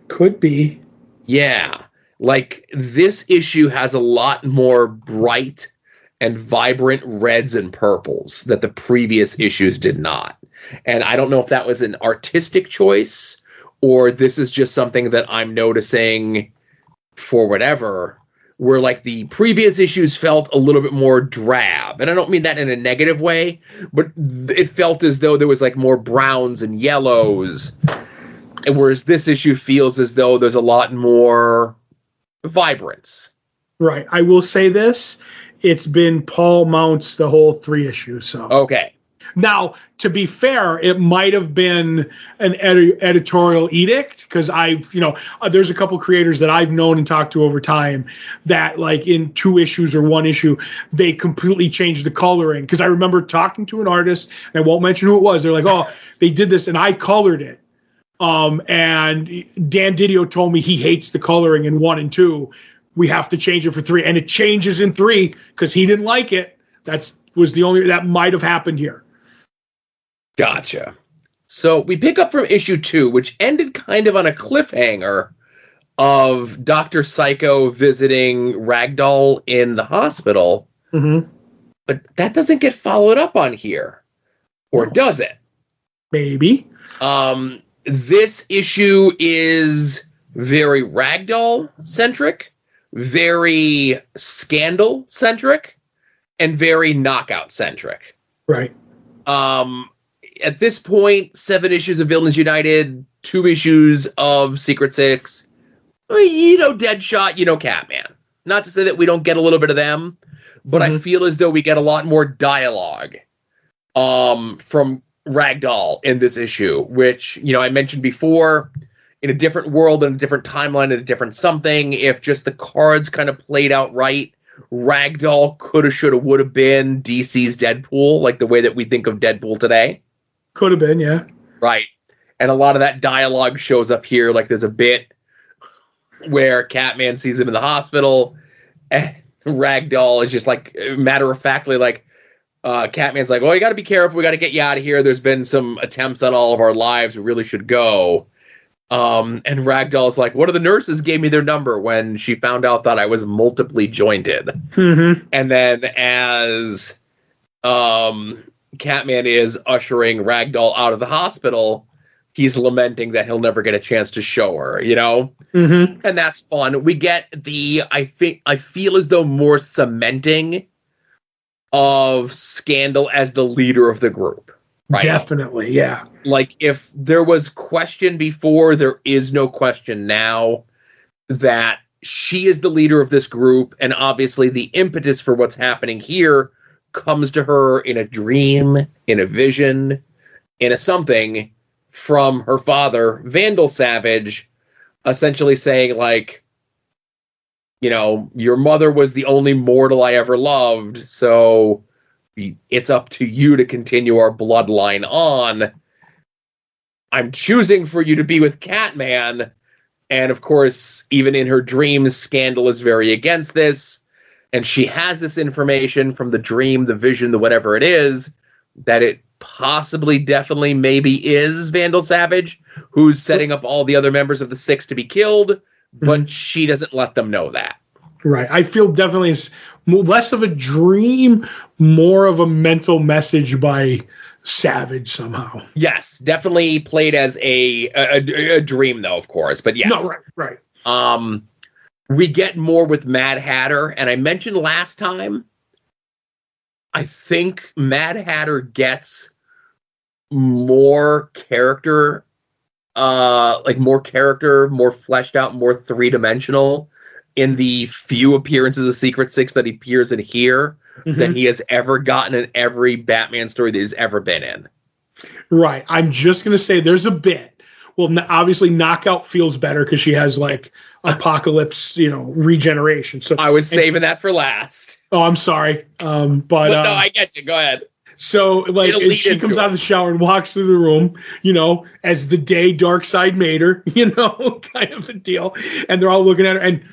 Could be. Yeah. Like, this issue has a lot more bright and vibrant reds and purples that the previous issues did not. And I don't know if that was an artistic choice or this is just something that I'm noticing for whatever. where like the previous issues felt a little bit more drab. And I don't mean that in a negative way, but it felt as though there was like more browns and yellows. And whereas this issue feels as though there's a lot more vibrance. Right. I will say this. It's been Paul Mounts the whole 3 issues. So okay. Now, to be fair, it might have been an editorial edict because there's a couple creators that I've known and talked to over time that like in 2 issues or 1 issue, they completely changed the coloring. Because I remember talking to an artist, and I won't mention who it was. They're like, oh, they did this and I colored it. And Dan Didio told me he hates the coloring in 1 and 2. We have to change it for 3. And it changes in 3 because he didn't like it. That might have happened here. Gotcha. So we pick up from issue 2, which ended kind of on a cliffhanger of Dr. Psycho visiting Ragdoll in the hospital. Mm-hmm. But that doesn't get followed up on here. Or does it? Maybe. This issue is very Ragdoll-centric, very Scandal-centric, and very Knockout-centric. Right. At this point, 7 issues of Villains United, 2 issues of Secret Six. Deadshot, Catman. Not to say that we don't get a little bit of them, but I feel as though we get a lot more dialogue from Ragdoll in this issue, which, I mentioned before, in a different world, in a different timeline, in a different something, if just the cards kind of played out right, Ragdoll coulda, shoulda, woulda been DC's Deadpool, like the way that we think of Deadpool today. Could have been, yeah. Right. And a lot of that dialogue shows up here. Like there's a bit where Catman sees him in the hospital and Ragdoll is just like matter-of-factly like, Catman's like, well, you got to be careful. We got to get you out of here. There's been some attempts on all of our lives. We really should go. And Ragdoll's like, one of the nurses gave me their number when she found out that I was multiply jointed. Mm-hmm. And then as Catman is ushering Ragdoll out of the hospital, he's lamenting that he'll never get a chance to show her, Mm-hmm. And that's fun. We get I feel as though more cementing of Scandal as the leader of the group. Right? Definitely, yeah. Like, if there was question before, there is no question now that she is the leader of this group, and obviously the impetus for what's happening here comes to her in a dream, in a vision, in a something from her father, Vandal Savage, essentially saying, like, your mother was the only mortal I ever loved, so it's up to you to continue our bloodline on. I'm choosing for you to be with Catman. And of course, even in her dreams, Scandal is very against this. And she has this information from the dream, the vision, the whatever it is, that it possibly, definitely, maybe is Vandal Savage, who's setting up all the other members of the Six to be killed, but she doesn't let them know that. Right. I feel definitely it's less of a dream, more of a mental message by Savage somehow. Yes, definitely played as a dream, though, of course. But yes. No, right. We get more with Mad Hatter, and I mentioned last time, I think Mad Hatter gets more character, more fleshed out, more three-dimensional in the few appearances of Secret Six that he appears in here than he has ever gotten in every Batman story that he's ever been in. Right. I'm just going to say there's a bit. Well, obviously Knockout feels better because she has like Apocalypse, regeneration. So I was saving that for last. Oh, I'm sorry. But no, I get you. Go ahead. So like she comes out of the shower and walks through the room, as the day Darkseid made her, kind of a deal. And they're all looking at her, and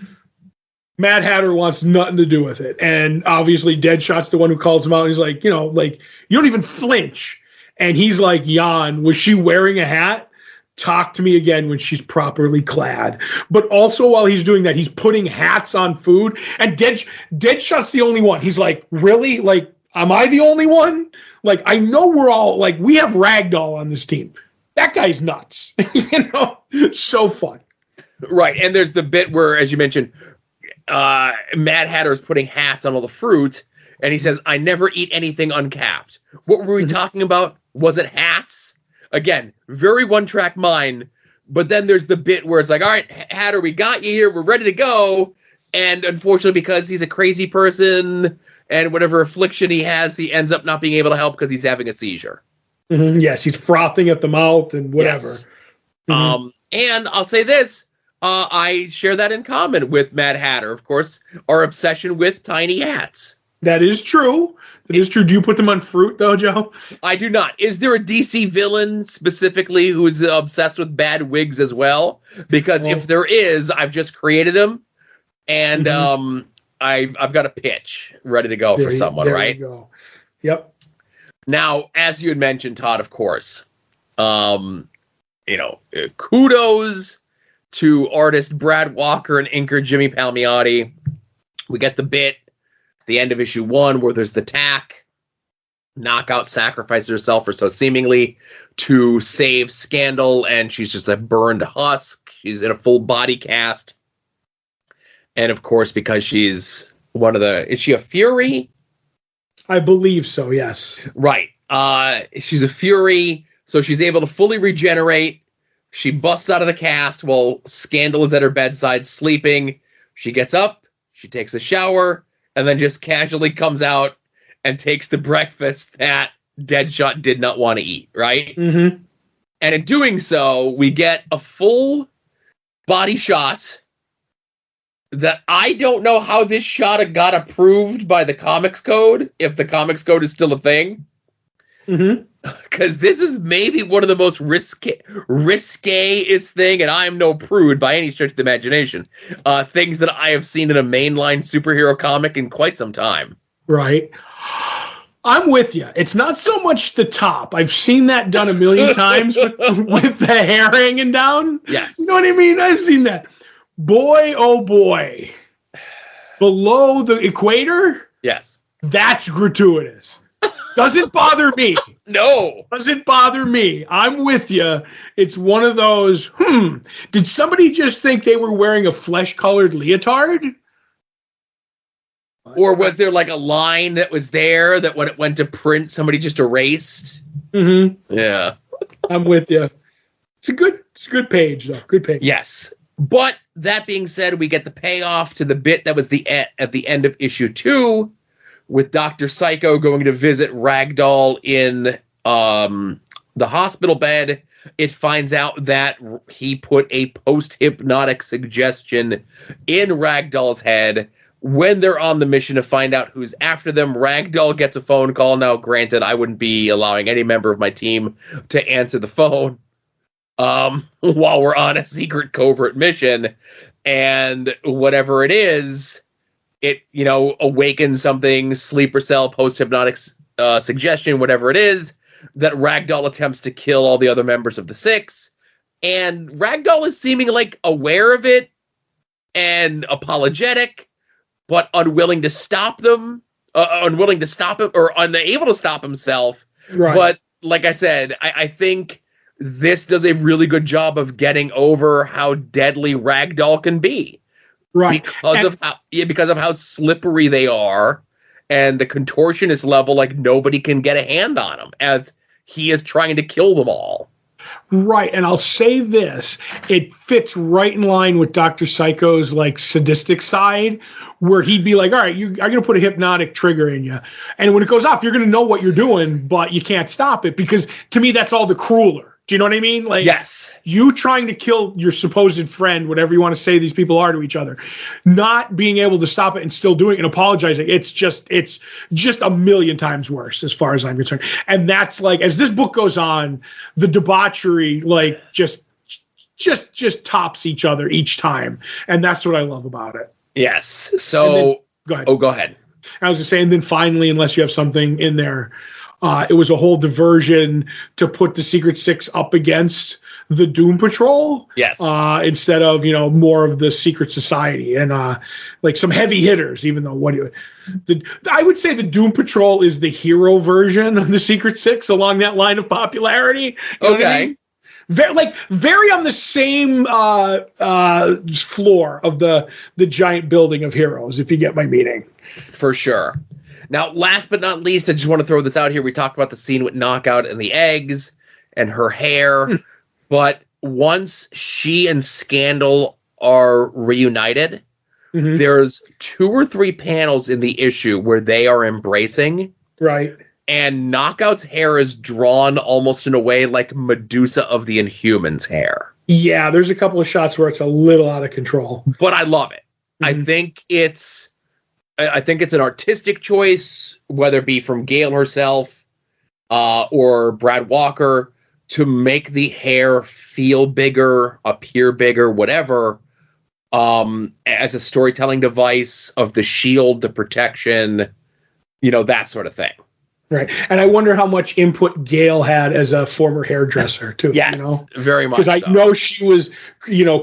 Mad Hatter wants nothing to do with it. And obviously Deadshot's the one who calls him out. He's like, you don't even flinch. And he's like, Jan, was she wearing a hat? Talk to me again when she's properly clad. But also while he's doing that, he's putting hats on food. And Deadshot's the only one. He's like, really? Like, am I the only one? Like, I know we're all, like, we have Ragdoll on this team. That guy's nuts. So fun. Right. And there's the bit where, as you mentioned, Mad Hatter is putting hats on all the fruit, and he says, I never eat anything uncapped. What were we talking about? Was it hats? Again, very one-track mind, but then there's the bit where it's like, all right, Hatter, we got you here, we're ready to go, and unfortunately, because he's a crazy person, and whatever affliction he has, he ends up not being able to help because he's having a seizure. Mm-hmm. Yes, he's frothing at the mouth and whatever. Yes. And I'll say this, I share that in common with Mad Hatter, of course, our obsession with tiny hats. That is true. That is true. Do you put them on fruit, though, Joe? I do not. Is there a DC villain specifically who is obsessed with bad wigs as well? Because if there is, I've just created him, and I've got a pitch ready to go for someone, right? There you go. Yep. Now, as you had mentioned, Todd, of course, kudos to artist Brad Walker and inker Jimmy Palmiotti. We get the bit at the end of issue 1 where there's the tack. Knockout sacrifices herself, or so seemingly, to save Scandal, and she's just a burned husk. She's in a full body cast. And, of course, because she's one of the... Is she a Fury? I believe so, yes. Right. She's a Fury, so she's able to fully regenerate. She busts out of the cast while Scandal is at her bedside sleeping. She gets up, she takes a shower, and then just casually comes out and takes the breakfast that Deadshot did not want to eat, right? Mm-hmm. And in doing so, we get a full body shot that I don't know how this shot got approved by the Comics Code, if the Comics Code is still a thing. Mm-hmm. Because this is maybe one of the most risque-est thing, and I am no prude by any stretch of the imagination, things that I have seen in a mainline superhero comic in quite some time. Right. I'm with you. It's not so much the top. I've seen that done a million times with the hair hanging down. Yes. You know what I mean? I've seen that. Boy, oh boy. Below the equator? Yes. That's gratuitous. Doesn't bother me. No. Doesn't bother me. I'm with you. It's one of those, did somebody just think they were wearing a flesh-colored leotard? Or was there like a line that was there that when it went to print, somebody just erased? Mm-hmm. Yeah. I'm with you. It's a good page, though. Good page. Yes. But that being said, we get the payoff to the bit that was at the end of issue 2, with Dr. Psycho going to visit Ragdoll in the hospital bed. It finds out that he put a post-hypnotic suggestion in Ragdoll's head. When they're on the mission to find out who's after them, Ragdoll gets a phone call. Now, granted, I wouldn't be allowing any member of my team to answer the phone while we're on a secret covert mission. And whatever it is, it, awakens something, sleeper cell, post-hypnotic suggestion, whatever it is, that Ragdoll attempts to kill all the other members of the Six. And Ragdoll is seeming like aware of it and apologetic, but unwilling to stop them, unwilling to stop him, or unable to stop himself. Right. But like I said, I think this does a really good job of getting over how deadly Ragdoll can be. Right. Because of how slippery they are, and the contortionist level, like nobody can get a hand on him, as he is trying to kill them all. Right, and I'll say this, it fits right in line with Dr. Psycho's like sadistic side, where he'd be like, all right, I'm going to put a hypnotic trigger in you, and when it goes off, you're going to know what you're doing, but you can't stop it, because to me, that's all the crueler. Do you know what I mean? Like, yes. You trying to kill your supposed friend, whatever you want to say these people are to each other, not being able to stop it and still doing it and apologizing. It's just a million times worse as far as I'm concerned. And that's like, as this book goes on, the debauchery, like just tops each other each time. And that's what I love about it. Yes. So go ahead. Oh, go ahead. I was just saying, then finally, unless you have something in there, it was a whole diversion to put the Secret Six up against the Doom Patrol. Yes. Instead of, more of the Secret Society and like some heavy hitters, even though I would say the Doom Patrol is the hero version of the Secret Six along that line of popularity. Okay. very on the same floor of the giant building of heroes, if you get my meaning. For sure. Now, last but not least, I just want to throw this out here. We talked about the scene with Knockout and the eggs and her hair, but once she and Scandal are reunited, there's 2 or 3 panels in the issue where they are embracing. Right. And Knockout's hair is drawn almost in a way like Medusa of the Inhumans' hair. Yeah, there's a couple of shots where it's a little out of control. But I love it. I think it's an artistic choice, whether it be from Gail herself or Brad Walker, to make the hair feel bigger, appear bigger, whatever, as a storytelling device of the shield, the protection, that sort of thing. Right. And I wonder how much input Gail had as a former hairdresser, too. Yes, very much because I know she was,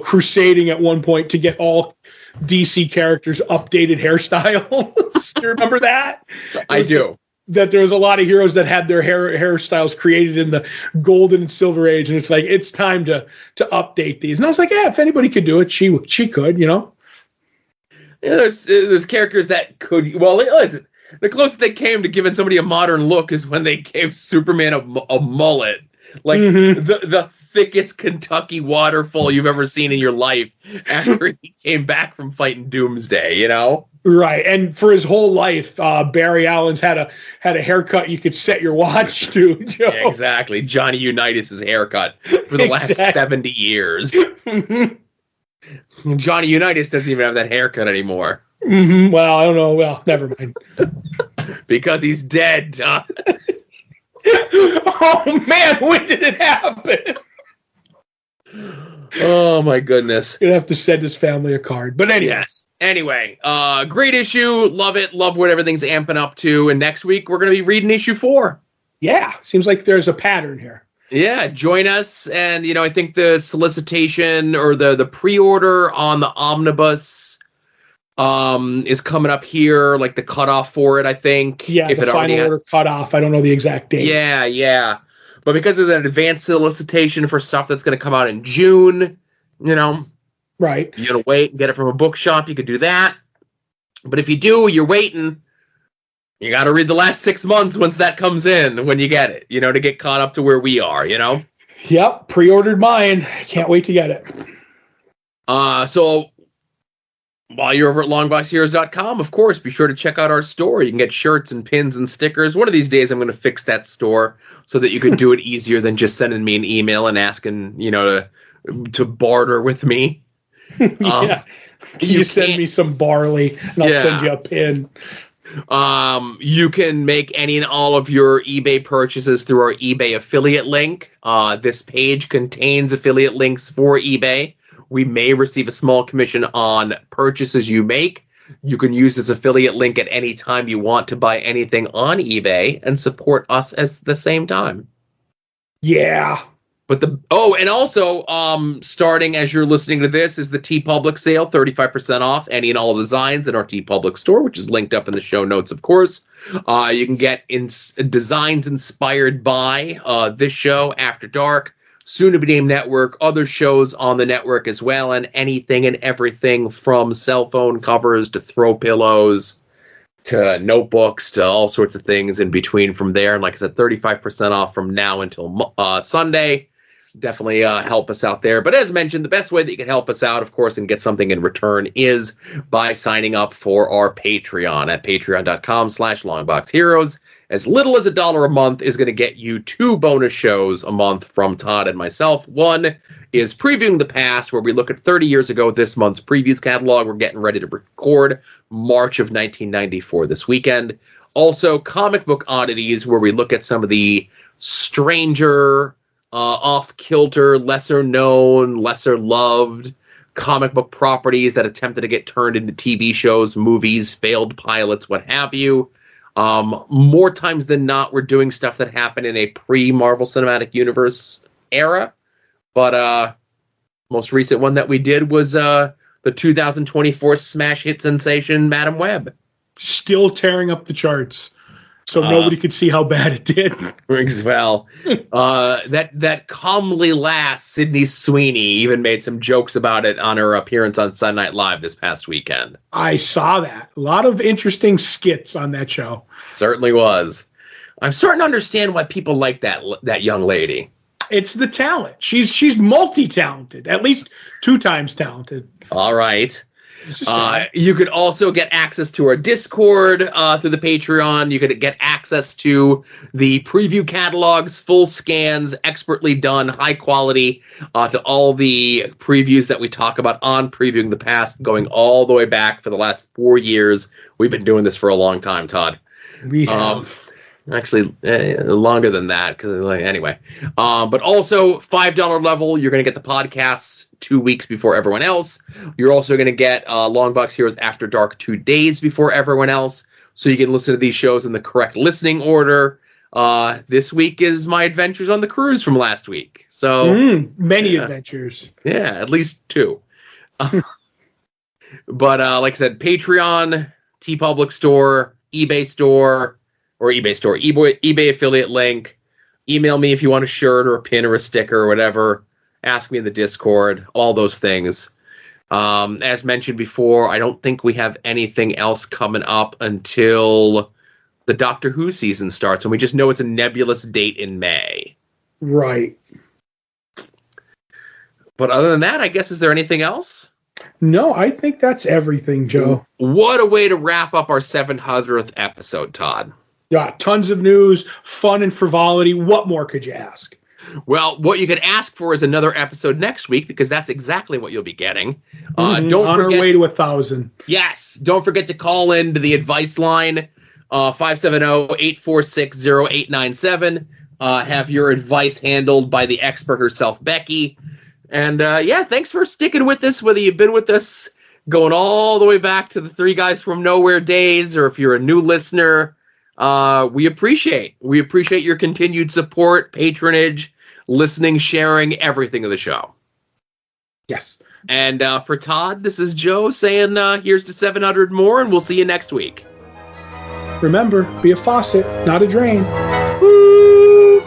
crusading at one point to get all DC characters updated hairstyles. Do you remember that? I do. That there was a lot of heroes that had their hairstyles created in the golden and silver age, and it's like, it's time to update these. And I was like, yeah, if anybody could do it, she could, There's characters that could. Well, listen, the closest they came to giving somebody a modern look is when they gave Superman a mullet, like the thickest Kentucky waterfall you've ever seen in your life after he came back from fighting Doomsday, Right, and for his whole life, Barry Allen's had a haircut you could set your watch to. Joe. Yeah, exactly. Johnny Unitas' haircut for the last 70 years. Johnny Unitas doesn't even have that haircut anymore. Well, I don't know. Well, never mind. Because he's dead, Tom. Oh, man, when did it happen? Oh, my goodness. You'd have to send his family a card. But anyway. Yes. Anyway, great issue. Love it. Love what everything's amping up to. And next week, we're going to be reading issue 4. Yeah. Seems like there's a pattern here. Yeah. Join us. And, I think the solicitation or the pre-order on the omnibus is coming up here, like the cutoff for it, I think. Yeah, if the final order cutoff. I don't know the exact date. Yeah. But because there's an advanced solicitation for stuff that's going to come out in June, right. You're going to wait and get it from a bookshop. You could do that. But if you do, you're waiting. You got to read the last 6 months once that comes in, when you get it, to get caught up to where we are, Yep, pre-ordered mine. Can't wait to get it. So while you're over at longboxheroes.com, of course, be sure to check out our store. You can get shirts and pins and stickers. One of these days, I'm going to fix that store so that you can do it easier than just sending me an email and asking, to barter with me. Yeah. You send me some barley, and I'll send you a pin. You can make any and all of your eBay purchases through our eBay affiliate link. This page contains affiliate links for eBay. We may receive a small commission on purchases you make. You can use this affiliate link at any time you want to buy anything on eBay and support us at the same time. Yeah. But and also, starting as you're listening to this is the TeePublic sale, 35% off any and all designs in our TeePublic store, which is linked up in the show notes, of course. You can get designs inspired by this show, After Dark, soon to be named network, other shows on the network as well, and anything and everything from cell phone covers to throw pillows to notebooks to all sorts of things in between from there. And like I said, 35% off from now until Sunday. Definitely help us out there. But as mentioned, the best way that you can help us out, of course, and get something in return is by signing up for our Patreon at patreon.com/longboxheroes. As little as $1 a month is going to get you 2 bonus shows a month from Todd and myself. One is Previewing the Past, where we look at 30 years ago this month's previews catalog. We're getting ready to record March of 1994 this weekend. Also, Comic Book Oddities, where we look at some of the stranger, off-kilter, lesser-known, lesser-loved comic book properties that attempted to get turned into TV shows, movies, failed pilots, what have you. More times than not, we're doing stuff that happened in a pre-Marvel Cinematic Universe era. But most recent one that we did was the 2024 smash hit sensation, Madam Web. Still tearing up the charts. so nobody could see how bad it did. Well, that comely lass, Sydney Sweeney, even made some jokes about it on her appearance on Sunday Night Live this past weekend. I saw that. A lot of interesting skits on that show. Certainly was. I'm starting to understand why people like that young lady. It's the talent. She's multi-talented, at least 2 times talented. All right. You could also get access to our Discord through the Patreon. You could get access to the preview catalogs, full scans, expertly done, high quality, to all the previews that we talk about on Previewing the Past, going all the way back for the last 4 years. We've been doing this for a long time, Todd. We have. Actually, longer than that, because anyway. But also, $5 level, you're going to get the podcasts 2 weeks before everyone else. You're also going to get Longbox Heroes After Dark 2 days before everyone else, so you can listen to these shows in the correct listening order. This week is my adventures on the cruise from last week. So many adventures. Yeah, at least 2. But like I said, Patreon, TeePublic Store, eBay Store. Or eBay Store, eBay affiliate link. Email me if you want a shirt or a pin or a sticker or whatever. Ask me in the Discord, all those things. As mentioned before, I don't think we have anything else coming up until the Doctor Who season starts, and we just know it's a nebulous date in May. Right. But other than that, I guess, is there anything else? No, I think that's everything, Joe. What a way to wrap up our 700th episode, Todd. Yeah, tons of news, fun and frivolity. What more could you ask? Well, what you could ask for is another episode next week, because that's exactly what you'll be getting. Don't forget, our way to 1,000. Yes. Don't forget to call in to the advice line, 570-846-0897. Have your advice handled by the expert herself, Beckie. And, thanks for sticking with us, whether you've been with us going all the way back to the Three Guys from Nowhere days, or if you're a new listener. We appreciate your continued support, patronage, listening, sharing, everything of the show. Yes. And for Todd, this is Joe saying here's to 700 more, and we'll see you next week. Remember, be a faucet, not a drain. Woo!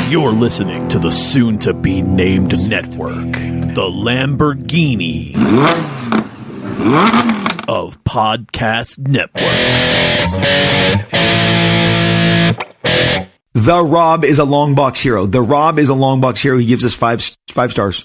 You're listening to the soon-to-be-named network, the Lamborghini of podcast networks. The Rob is a Longbox hero. The Rob is a Longbox hero. He gives us five stars.